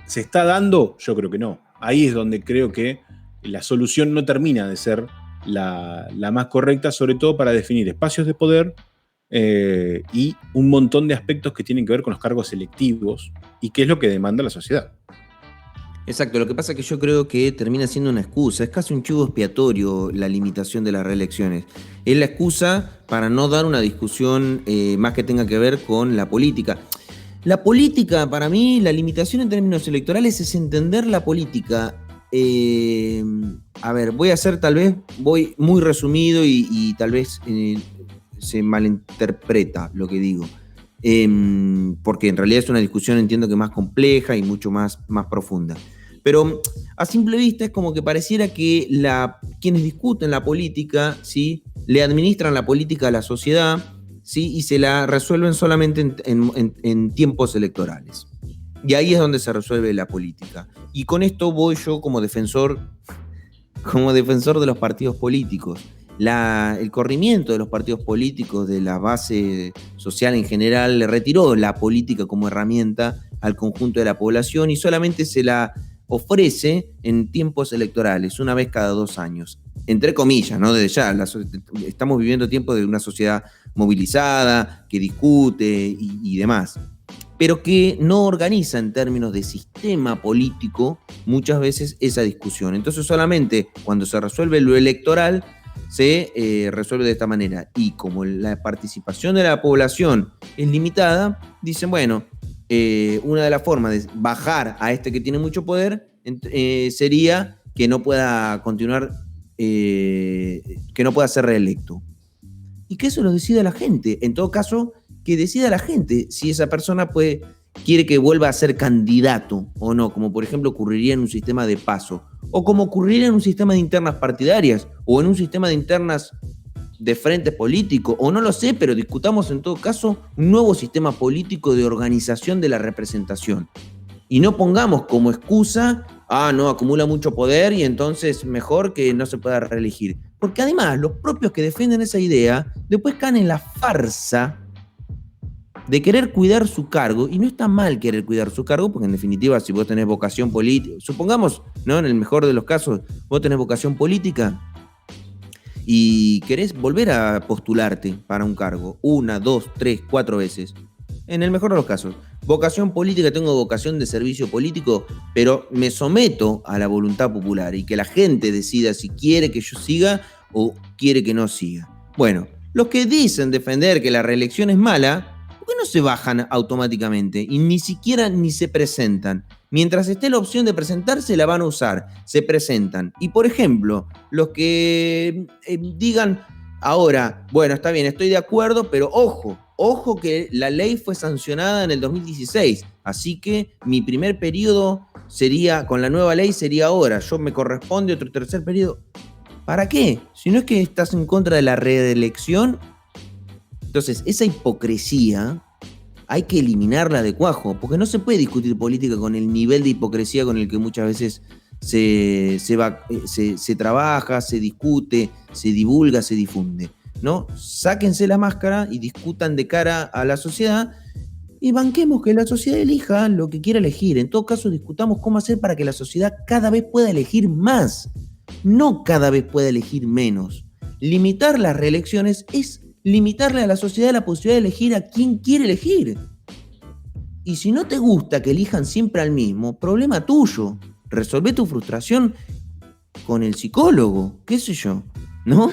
¿Se está dando? Yo creo que no. Ahí es donde creo que la solución no termina de ser la más correcta, sobre todo para definir espacios de poder y un montón de aspectos que tienen que ver con los cargos selectivos y qué es lo que demanda la sociedad. Exacto, lo que pasa es que yo creo que termina siendo una excusa, es casi un chivo expiatorio la limitación de las reelecciones. Es la excusa para no dar una discusión más que tenga que ver con la política. La política, para mí, la limitación en términos electorales es entender la política. Voy muy resumido y tal vez se malinterpreta lo que digo. Porque en realidad es una discusión, entiendo que más compleja y mucho más profunda. Pero a simple vista es como que pareciera que quienes discuten la política, ¿sí?, le administran la política a la sociedad, ¿sí?, y se la resuelven solamente en tiempos electorales. Y ahí es donde se resuelve la política. Y con esto voy yo como defensor de los partidos políticos. El corrimiento de los partidos políticos, de la base social en general, le retiró la política como herramienta al conjunto de la población y solamente se la ofrece en tiempos electorales, una vez cada 2 años. Entre comillas, ¿no? Desde ya, estamos viviendo tiempos de una sociedad movilizada, que discute y demás, pero que no organiza en términos de sistema político muchas veces esa discusión. Entonces solamente cuando se resuelve lo electoral se resuelve de esta manera. Y como la participación de la población es limitada, dicen, bueno, una de las formas de bajar a este que tiene mucho poder sería que no pueda continuar, que no pueda ser reelecto. Y que eso lo decida la gente. En todo caso, que decida la gente si esa persona quiere que vuelva a ser candidato o no, como por ejemplo ocurriría en un sistema de PASO, o como ocurriría en un sistema de internas partidarias, o en un sistema de internas de frentes políticos, o no lo sé, pero discutamos en todo caso un nuevo sistema político de organización de la representación. Y no pongamos como excusa, no, acumula mucho poder y entonces mejor que no se pueda reelegir. Porque además, los propios que defienden esa idea, después caen en la farsa de querer cuidar su cargo, y no está mal querer cuidar su cargo, porque en definitiva, si vos tenés vocación política, supongamos, ¿no? En el mejor de los casos, vos tenés vocación política y querés volver a postularte para un cargo 1, 2, 3, 4 veces. En el mejor de los casos, vocación política, tengo vocación de servicio político, pero me someto a la voluntad popular y que la gente decida si quiere que yo siga o quiere que no siga. Bueno, los que dicen defender que la reelección es mala, ¿por qué no se bajan automáticamente y ni siquiera ni se presentan? Mientras esté la opción de presentarse, la van a usar, se presentan. Y por ejemplo, los que digan ahora, bueno, está bien, estoy de acuerdo, pero ojo que la ley fue sancionada en el 2016, así que mi primer periodo sería, con la nueva ley sería ahora, yo me corresponde otro tercer periodo. ¿Para qué? Si no es que estás en contra de la reelección. Entonces, esa hipocresía hay que eliminarla de cuajo, porque no se puede discutir política con el nivel de hipocresía con el que muchas veces se trabaja, se discute, se divulga, se difunde, ¿no? Sáquense la máscara y discutan de cara a la sociedad y banquemos que la sociedad elija lo que quiera elegir. En todo caso, discutamos cómo hacer para que la sociedad cada vez pueda elegir más, no cada vez pueda elegir menos. Limitar las reelecciones es limitarle a la sociedad la posibilidad de elegir a quien quiere elegir. Y si no te gusta que elijan siempre al mismo, problema tuyo. Resolvé tu frustración con el psicólogo, qué sé yo, ¿no?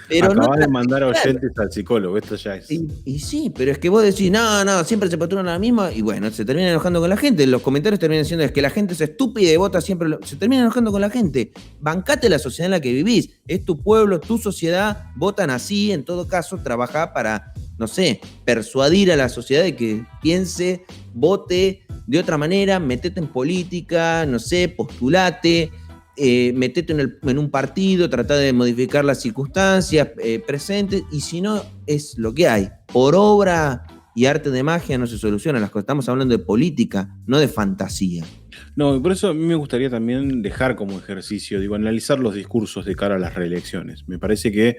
Pero acabas no de mandar oyentes al psicólogo, esto ya es. Y sí, pero es que vos decís, no, siempre se postulan a la misma, y bueno, se termina enojando con la gente. Los comentarios terminan diciendo, es que la gente es estúpida y vota siempre. Se termina enojando con la gente. Bancate la sociedad en la que vivís. Es tu pueblo, tu sociedad, votan así. En todo caso, trabajá para, no sé, persuadir a la sociedad de que piense, vote de otra manera, metete en política, no sé, postulate. Metete en un partido, trata de modificar las circunstancias presentes, y si no, es lo que hay. Por obra y arte de magia no se solucionan las cosas. Estamos hablando de política, no de fantasía. No, y por eso a mí me gustaría también dejar como ejercicio, analizar los discursos de cara a las reelecciones. Me parece que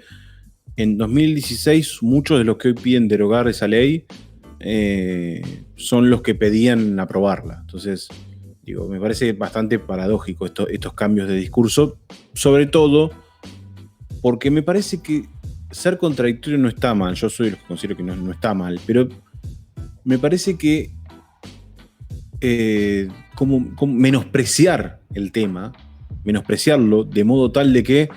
en 2016 muchos de los que hoy piden derogar esa ley son los que pedían aprobarla. Entonces, me parece bastante paradójico estos cambios de discurso, sobre todo porque me parece que ser contradictorio no está mal. Yo soy de los que considero que no está mal, pero me parece que como menospreciar el tema, menospreciarlo de modo tal de que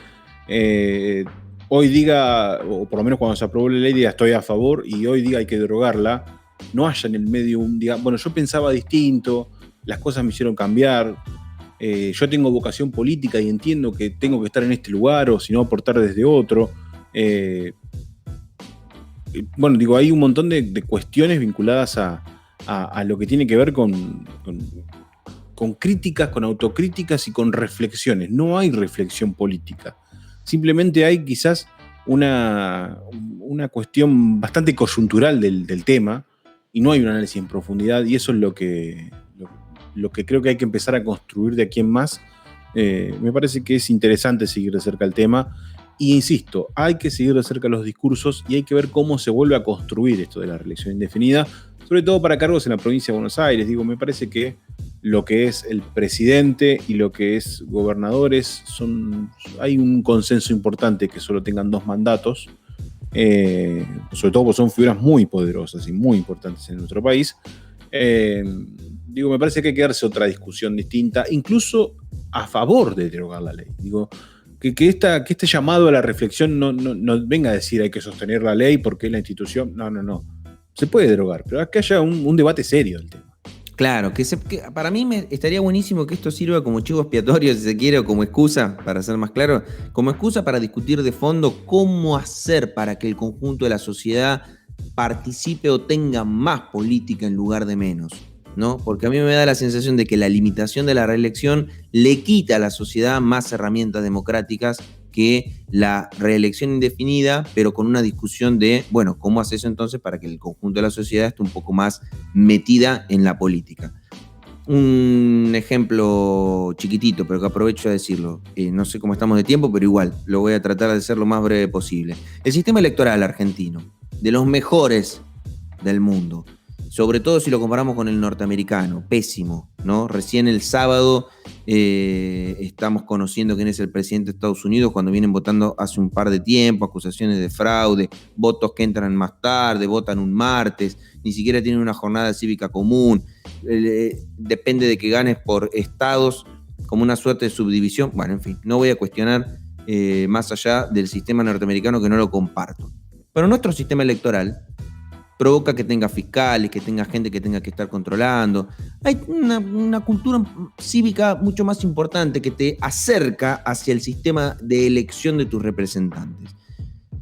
hoy diga, o por lo menos cuando se aprobó la ley diga estoy a favor, y hoy diga hay que derogarla, no haya en el medio un día, bueno, yo pensaba distinto, las cosas me hicieron cambiar, yo tengo vocación política y entiendo que tengo que estar en este lugar, o si no aportar desde otro. Bueno, hay un montón de cuestiones vinculadas a lo que tiene que ver con críticas, con autocríticas y con reflexiones. No hay reflexión política. Simplemente hay quizás una cuestión bastante coyuntural del tema, y no hay un análisis en profundidad, y eso es lo que creo que hay que empezar a construir de aquí en más. Me parece que es interesante seguir de cerca el tema, y insisto, hay que seguir de cerca los discursos y hay que ver cómo se vuelve a construir esto de la reelección indefinida, sobre todo para cargos en la provincia de Buenos Aires. Me parece que lo que es el presidente y lo que es gobernadores, hay un consenso importante que solo tengan 2 mandatos, sobre todo porque son figuras muy poderosas y muy importantes en nuestro país. Me parece que hay que darse otra discusión distinta, incluso a favor de derogar la ley. Que este llamado a la reflexión no venga a decir hay que sostener la ley porque es la institución. No. Se puede derogar, pero que haya un debate serio del tema. Claro, que para mí estaría buenísimo que esto sirva como chivo expiatorio, si se quiere, o como excusa, para ser más claro, como excusa para discutir de fondo cómo hacer para que el conjunto de la sociedad participe o tenga más política en lugar de menos, ¿no? Porque a mí me da la sensación de que la limitación de la reelección le quita a la sociedad más herramientas democráticas que la reelección indefinida, pero con una discusión de, bueno, ¿cómo haces entonces para que el conjunto de la sociedad esté un poco más metida en la política? Un ejemplo chiquitito, pero que aprovecho a decirlo. No sé cómo estamos de tiempo, pero igual, lo voy a tratar de ser lo más breve posible. El sistema electoral argentino, de los mejores del mundo, sobre todo si lo comparamos con el norteamericano, pésimo, ¿no? Recién el sábado estamos conociendo quién es el presidente de Estados Unidos cuando vienen votando hace un par de tiempo, acusaciones de fraude, votos que entran más tarde, votan un martes, ni siquiera tienen una jornada cívica común, depende de que ganes por estados, como una suerte de subdivisión. Bueno, en fin, no voy a cuestionar más allá del sistema norteamericano, que no lo comparto. Pero nuestro sistema electoral provoca que tenga fiscales, que tenga gente que tenga que estar controlando. Hay una cultura cívica mucho más importante que te acerca hacia el sistema de elección de tus representantes.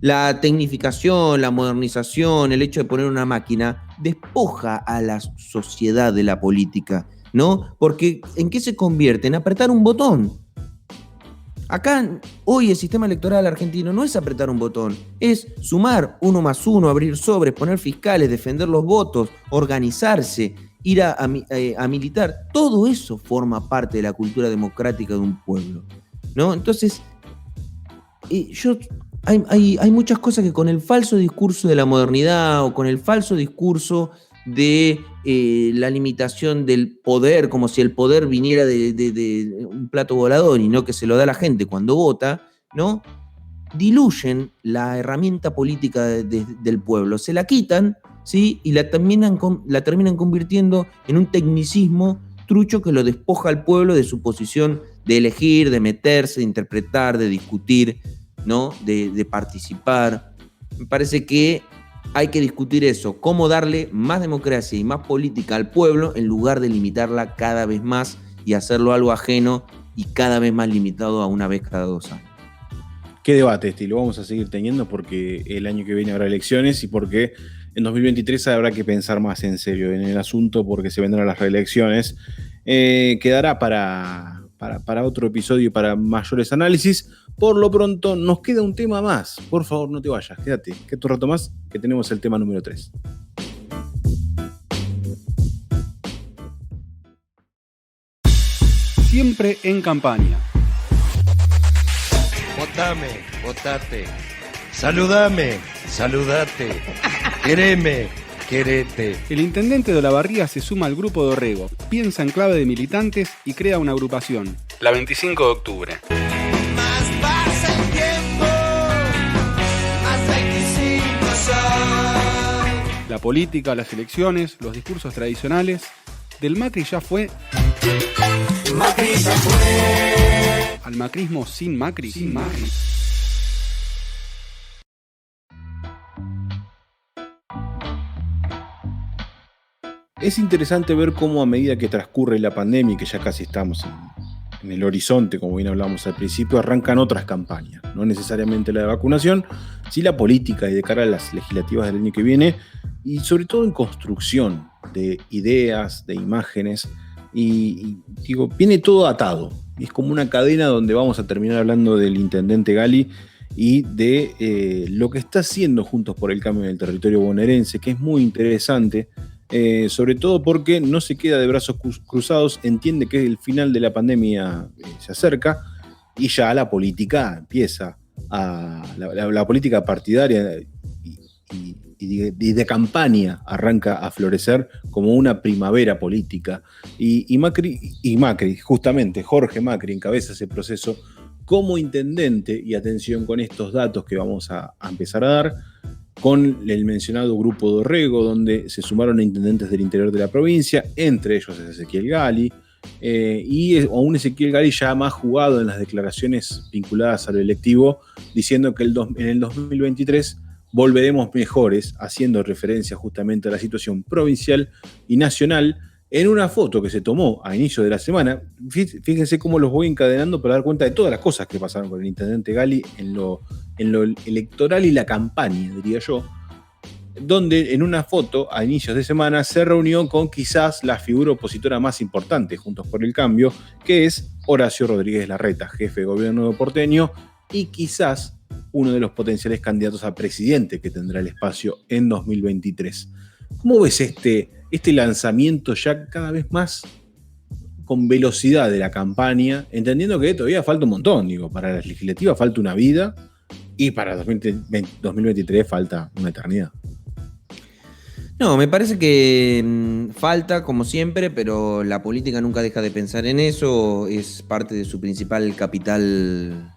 La tecnificación, la modernización, el hecho de poner una máquina despoja a la sociedad de la política, ¿no? Porque ¿en qué se convierte? En apretar un botón. Acá, hoy el sistema electoral argentino no es apretar un botón, es sumar 1 más 1, abrir sobres, poner fiscales, defender los votos, organizarse, ir a militar. Todo eso forma parte de la cultura democrática de un pueblo, ¿no? Entonces, hay muchas cosas que con el falso discurso de la modernidad o con el falso discurso de la limitación del poder, como si el poder viniera de un plato volador y no que se lo da la gente cuando vota, ¿no? Diluyen la herramienta política del pueblo, se la quitan, ¿sí? Y la terminan convirtiendo en un tecnicismo trucho que lo despoja al pueblo de su posición de elegir, de meterse, de interpretar, de discutir, ¿no? De participar. Me parece que hay que discutir eso, cómo darle más democracia y más política al pueblo en lugar de limitarla cada vez más y hacerlo algo ajeno y cada vez más limitado a una vez cada 2 años. Qué debate lo vamos a seguir teniendo porque el año que viene habrá elecciones y porque en 2023 habrá que pensar más en serio en el asunto porque se vendrán las reelecciones. Quedará para otro episodio y para mayores análisis. Por lo pronto nos queda un tema más. Por favor, no te vayas, quédate un rato más que tenemos el tema número 3. Siempre en campaña. Votame, votate. Saludame, saludate. Quereme, querete. El intendente de Olavarría se suma al grupo de Orrego, piensa en clave de militantes y crea una agrupación. La 25 de octubre. La política, las elecciones, los discursos tradicionales. Del Macri ya fue. Macri ya fue. Al macrismo sin Macri. Sin Macri. Es interesante ver cómo a medida que transcurre la pandemia, que ya casi estamos en el horizonte, como bien hablábamos al principio, arrancan otras campañas, no necesariamente la de vacunación, sí la política y de cara a las legislativas del año que viene, y sobre todo en construcción de ideas, de imágenes, y digo, viene todo atado, es como una cadena donde vamos a terminar hablando del intendente Gali y de lo que está haciendo Juntos por el Cambio en el territorio bonaerense, que es muy interesante. Sobre todo porque no se queda de brazos cruzados, entiende que el final de la pandemia se acerca y ya la política empieza, la política partidaria y de campaña arranca a florecer como una primavera política. Y Macri, justamente Jorge Macri encabeza ese proceso como intendente, y atención con estos datos que vamos a empezar a dar, con el mencionado grupo de Orrego, donde se sumaron a intendentes del interior de la provincia, entre ellos Ezequiel Gali, y a un Ezequiel Gali ya más jugado en las declaraciones vinculadas al electivo, diciendo que en el 2023 volveremos mejores, haciendo referencia justamente a la situación provincial y nacional, en una foto que se tomó a inicio de la semana. Fíjense cómo los voy encadenando para dar cuenta de todas las cosas que pasaron con el intendente Gali en lo electoral y la campaña, diría yo, donde en una foto a inicios de semana se reunió con quizás la figura opositora más importante Juntos por el Cambio, que es Horacio Rodríguez Larreta, jefe de gobierno porteño y quizás uno de los potenciales candidatos a presidente que tendrá el espacio en 2023. ¿Cómo ves este lanzamiento ya cada vez más con velocidad de la campaña, entendiendo que todavía falta un montón. Digo, para la legislativa falta una vida y para 2023 falta una eternidad. No, me parece que falta, como siempre, pero la política nunca deja de pensar en eso, es parte de su principal capital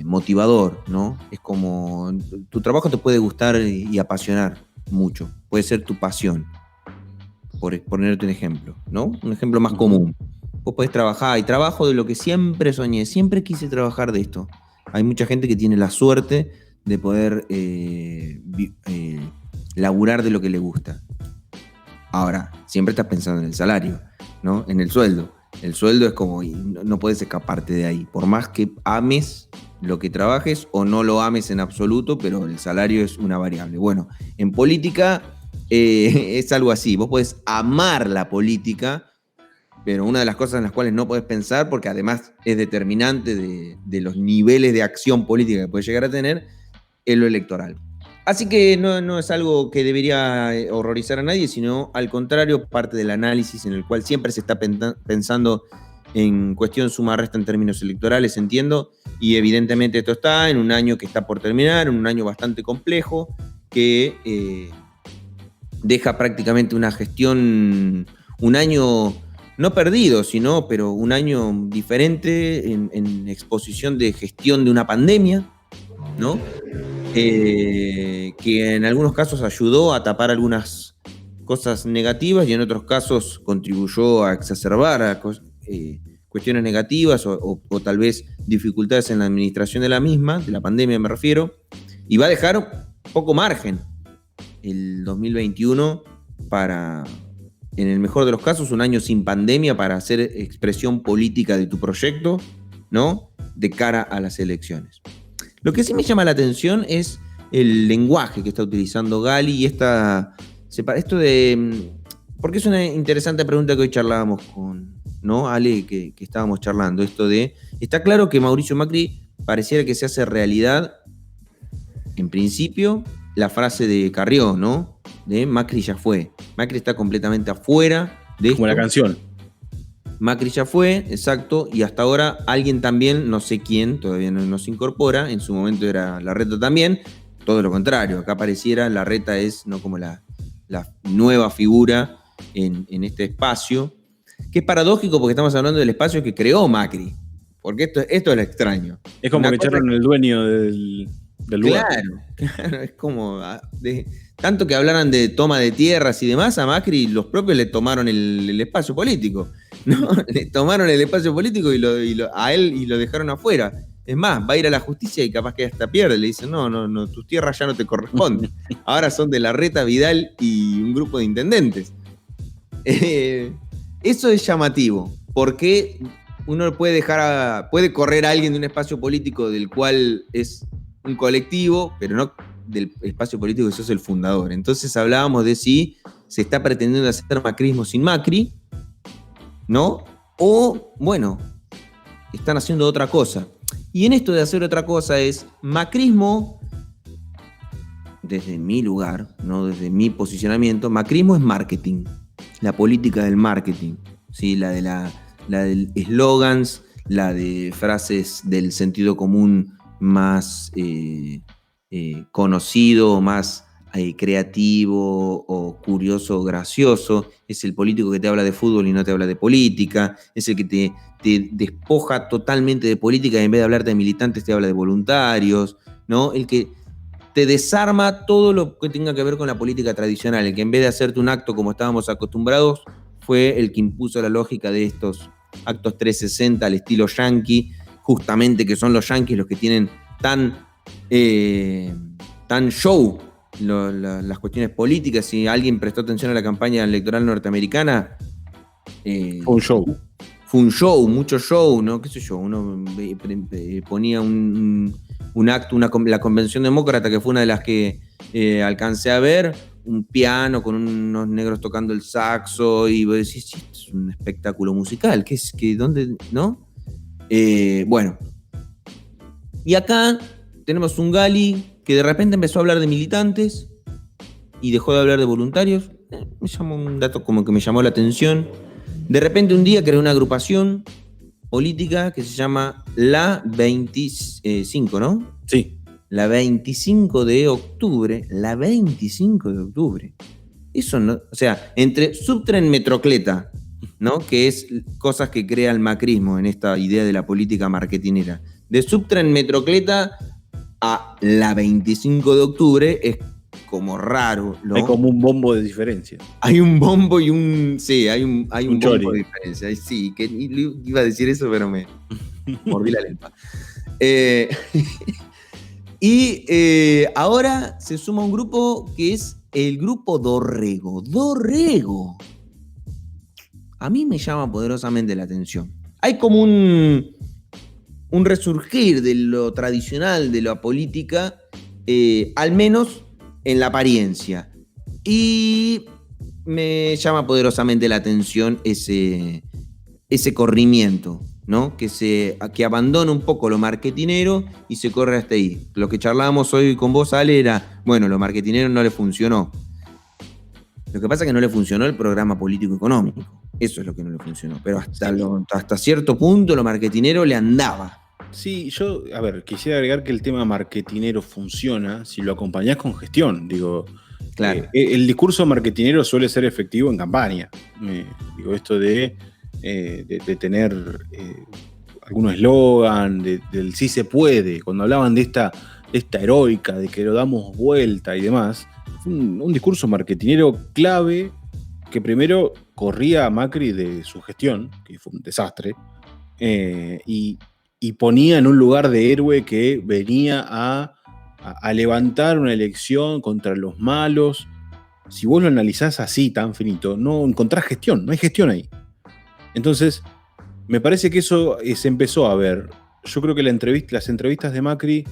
motivador, ¿no? Es como, tu trabajo te puede gustar y apasionar mucho, puede ser tu pasión, por ponerte un ejemplo, ¿no? Un ejemplo más común. Vos podés trabajar, y trabajo de lo que siempre soñé, siempre quise trabajar de esto. Hay mucha gente que tiene la suerte de poder laburar de lo que le gusta. Ahora, siempre estás pensando en el salario, ¿no? En el sueldo. El sueldo es como, no puedes escaparte de ahí. Por más que ames lo que trabajes o no lo ames en absoluto, pero el salario es una variable. Bueno, en política es algo así. Vos podés amar la política, pero una de las cosas en las cuales no podés pensar, porque además es determinante de los niveles de acción política que puedes llegar a tener, es lo electoral. Así que no es algo que debería horrorizar a nadie, sino al contrario, parte del análisis en el cual siempre se está pensando en cuestión suma-resta en términos electorales, entiendo, y evidentemente esto está en un año que está por terminar, en un año bastante complejo, que deja prácticamente una gestión, un año no perdido, pero un año diferente en exposición de gestión de una pandemia, ¿no? Que en algunos casos ayudó a tapar algunas cosas negativas y en otros casos contribuyó a exacerbar cuestiones negativas o tal vez dificultades en la administración de la misma, de la pandemia me refiero, y va a dejar poco margen el 2021 para, en el mejor de los casos, un año sin pandemia para hacer expresión política de tu proyecto, ¿no? De cara a las elecciones. Lo que sí me llama la atención es el lenguaje que está utilizando Gali y esto de... Porque es una interesante pregunta que hoy charlábamos con, ¿no? Ale, que estábamos charlando. Esto de... Está claro que Mauricio Macri pareciera que se hace realidad, en principio, la frase de Carrió, ¿no? De Macri ya fue. Macri está completamente afuera de esto. Como la canción. Macri ya fue, exacto, y hasta ahora alguien también, no sé quién, todavía no se incorpora, en su momento era Larreta también, todo lo contrario, acá pareciera Larreta es no como la nueva figura en este espacio, que es paradójico porque estamos hablando del espacio que creó Macri, porque esto es lo extraño. Es como que echaron el dueño del lugar. Claro, es como... tanto que hablaran de toma de tierras y demás, a Macri los propios le tomaron el espacio político, ¿no? Le tomaron el espacio político a él y lo dejaron afuera. Es más, va a ir a la justicia y capaz que hasta pierde. Le dicen, no, tus tierras ya no te corresponden. Ahora son de Larreta, Vidal y un grupo de intendentes. Eso es llamativo, porque uno puede correr a alguien de un espacio político del cual es un colectivo, pero no del espacio político que sos el fundador. Entonces hablábamos de si se está pretendiendo hacer macrismo sin Macri, ¿no? O, bueno, están haciendo otra cosa. Y en esto de hacer otra cosa es macrismo, desde mi lugar, no desde mi posicionamiento, macrismo es marketing, la política del marketing, ¿sí? La de eslogans, la de frases del sentido común más conocido, más creativo o curioso o gracioso. Es el político que te habla de fútbol y no te habla de política. Es el que te despoja totalmente de política y en vez de hablarte de militantes te habla de voluntarios, ¿no? El que te desarma todo lo que tenga que ver con la política tradicional. El que en vez de hacerte un acto como estábamos acostumbrados fue el que impuso la lógica de estos actos 360 al estilo yankee, justamente que son los yankees los que tienen tan show las cuestiones políticas. Si alguien prestó atención a la campaña electoral norteamericana, fue un show. Fue un show, mucho show, ¿no? ¿Qué sé yo? Uno ponía un acto, la convención demócrata, que fue una de las que alcancé a ver, un piano con unos negros tocando el saxo, y vos decís, sí, es un espectáculo musical, ¿dónde? ¿No? Bueno. Y acá tenemos un Gali que de repente empezó a hablar de militantes y dejó de hablar de voluntarios. Me llamó un dato como que me llamó la atención. De repente un día creó una agrupación política que se llama la 25, ¿no? Sí. La 25 de octubre. La 25 de octubre. Eso no, o sea, entre Subtren Metrocleta, ¿no? Que es cosas que crea el macrismo en esta idea de la política marketinera. De Subtren Metrocleta a la 25 de octubre es como raro, ¿no? Hay como un bombo de diferencia. Hay un bombo y un... Sí, hay un bombo chori de diferencia. Sí, que iba a decir eso, pero me mordí la lengua. Ahora se suma un grupo que es el grupo Dorrego. Dorrego. A mí me llama poderosamente la atención. Hay como un resurgir de lo tradicional de la política, al menos en la apariencia. Y me llama poderosamente la atención ese corrimiento, ¿no? Que abandona un poco lo marketinero y se corre hasta ahí. Lo que charlábamos hoy con vos, Ale, era, bueno, lo marketinero no le funcionó. Lo que pasa es que no le funcionó el programa político-económico. Eso es lo que no le funcionó. Pero hasta cierto punto lo marketinero le andaba. Sí, yo, a ver, quisiera agregar que el tema marketinero funciona si lo acompañás con gestión. Digo, claro. El discurso marketinero suele ser efectivo en campaña. Digo, esto de tener algún eslogan, del sí se puede. Cuando hablaban de esta heroica, de que lo damos vuelta y demás, fue un discurso marketinero clave que primero corría a Macri de su gestión, que fue un desastre, y ponía en un lugar de héroe que venía a levantar una elección contra los malos. Si vos lo analizás así, tan finito, no encontrás gestión, no hay gestión ahí. Entonces, me parece que eso se empezó a ver. Yo creo que las entrevistas de Macri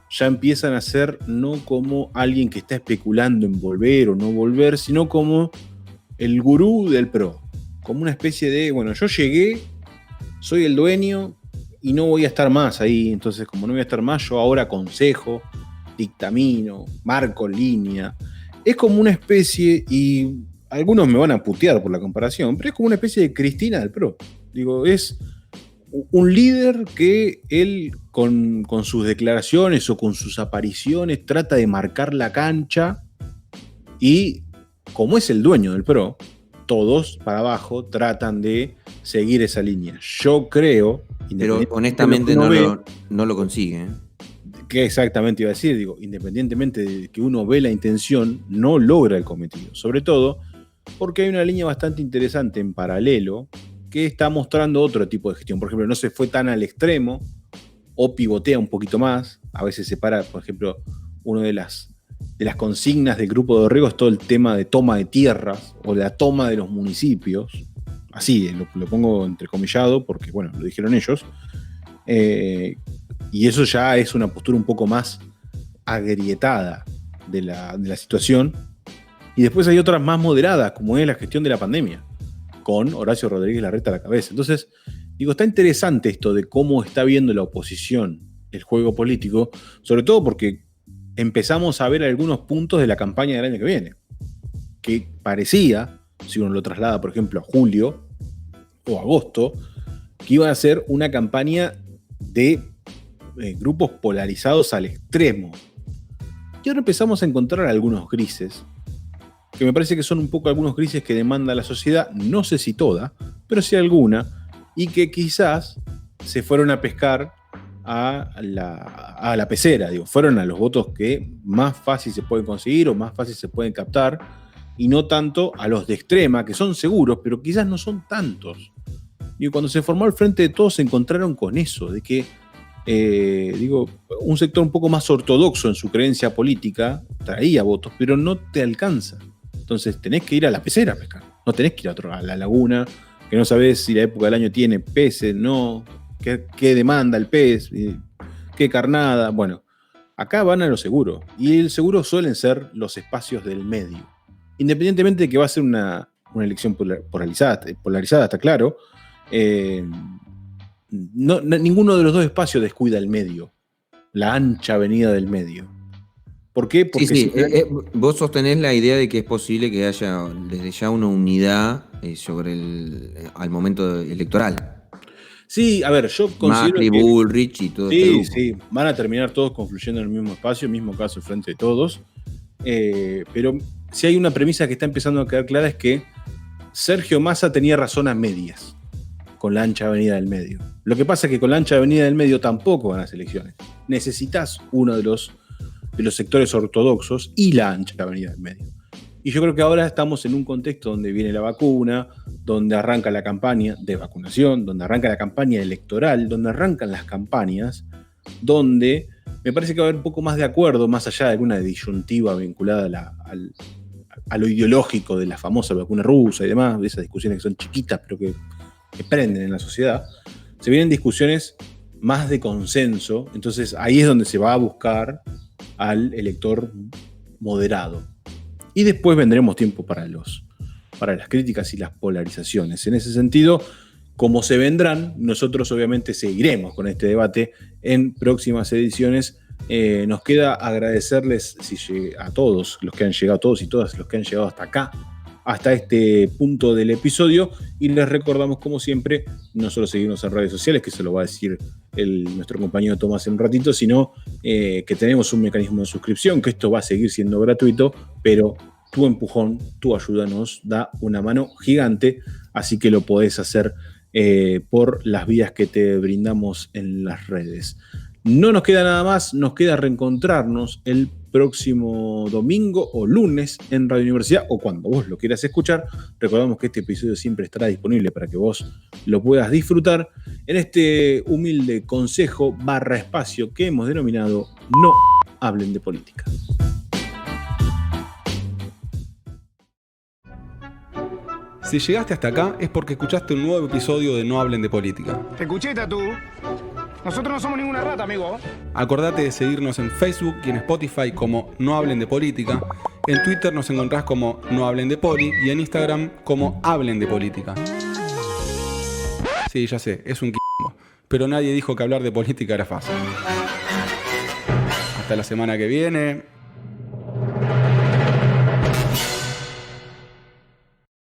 ya empiezan a ser no como alguien que está especulando en volver o no volver, sino como el gurú del PRO. Como una especie de, bueno, yo llegué, soy el dueño y no voy a estar más ahí. Entonces, como no voy a estar más, yo ahora aconsejo, dictamino, marco línea. Es como una especie, y algunos me van a putear por la comparación, pero es como una especie de Cristina del PRO. Digo, es un líder que él con sus declaraciones o con sus apariciones trata de marcar la cancha, y como es el dueño del PRO, todos para abajo tratan de seguir esa línea. Yo creo... Pero honestamente no lo consigue. ¿Qué exactamente iba a decir? Digo, independientemente de que uno ve la intención, no logra el cometido. Sobre todo porque hay una línea bastante interesante en paralelo que está mostrando otro tipo de gestión. Por ejemplo, no se fue tan al extremo o pivotea un poquito más. A veces separa, por ejemplo, una de las consignas del grupo de Dorrego es todo el tema de toma de tierras o la toma de los municipios. Así, lo pongo entrecomillado porque, bueno, lo dijeron ellos. Y eso ya es una postura un poco más agrietada de la situación. Y después hay otras más moderadas, como es la gestión de la pandemia, con Horacio Rodríguez Larreta a la cabeza. Entonces, digo, está interesante esto de cómo está viendo la oposición el juego político, sobre todo porque empezamos a ver algunos puntos de la campaña del año que viene, que parecía, si uno lo traslada, por ejemplo, a julio o agosto, que iba a ser una campaña de grupos polarizados al extremo. Y ahora empezamos a encontrar algunos grises, que me parece que son un poco algunos grises que demanda la sociedad, no sé si toda, pero sí alguna, y que quizás se fueron a pescar a la pecera, digo, fueron a los votos que más fácil se pueden conseguir o más fácil se pueden captar, y no tanto a los de extrema, que son seguros, pero quizás no son tantos. Y cuando se formó el Frente de Todos se encontraron con eso, de que un sector un poco más ortodoxo en su creencia política traía votos, pero no te alcanza. Entonces tenés que ir a la pecera a pescar, no tenés que ir a la laguna, que no sabés si la época del año tiene peces, no, qué demanda el pez, qué carnada. Bueno, acá van a lo seguro, y el seguro suelen ser los espacios del medio. Independientemente de que va a ser una elección polarizada, está claro, ninguno de los dos espacios descuida el medio, la ancha avenida del medio. ¿Por qué? Porque Sí. Vos sostenés la idea de que es posible que haya desde ya una unidad al momento electoral. Sí, a ver, yo considero Macri, que Bullrich y todo este grupo. Sí, van a terminar todos confluyendo en el mismo espacio, el mismo caso, el Frente de Todos. Pero si hay una premisa que está empezando a quedar clara es que Sergio Massa tenía razón a medias con la ancha avenida del medio. Lo que pasa es que con la ancha avenida del medio tampoco van las elecciones. Necesitas uno de los sectores ortodoxos y la ancha avenida del medio. Y yo creo que ahora estamos en un contexto donde viene la vacuna, donde arranca la campaña de vacunación, donde arranca la campaña electoral, donde arrancan las campañas, donde me parece que va a haber un poco más de acuerdo, más allá de alguna disyuntiva vinculada a lo ideológico de la famosa vacuna rusa y demás, de esas discusiones que son chiquitas pero que prenden en la sociedad. Se vienen discusiones más de consenso, entonces ahí es donde se va a buscar al elector moderado. Y después vendremos tiempo para las críticas y las polarizaciones. En ese sentido, como se vendrán, nosotros obviamente seguiremos con este debate en próximas ediciones. Nos queda agradecerles a todos los que han llegado, todos y todas los que han llegado hasta acá, hasta este punto del episodio, y les recordamos, como siempre, no solo seguirnos en redes sociales, que se lo va a decir nuestro compañero Tomás en un ratito, sino que tenemos un mecanismo de suscripción, que esto va a seguir siendo gratuito, pero tu empujón, tu ayuda nos da una mano gigante, así que lo podés hacer por las vías que te brindamos en las redes. No nos queda nada más, nos queda reencontrarnos el próximo domingo o lunes en Radio Universidad, o cuando vos lo quieras escuchar. Recordamos que este episodio siempre estará disponible para que vos lo puedas disfrutar en este humilde consejo / espacio que hemos denominado No Hablen de Política. Si llegaste hasta acá es porque escuchaste un nuevo episodio de No Hablen de Política. Te escuché, Tatu. Nosotros no somos ninguna rata, amigo. Acordate de seguirnos en Facebook y en Spotify como No Hablen de Política. En Twitter nos encontrás como No Hablen de Poli y en Instagram como Hablen de Política. Sí, ya sé, es un quilombo, pero nadie dijo que hablar de política era fácil. Hasta la semana que viene.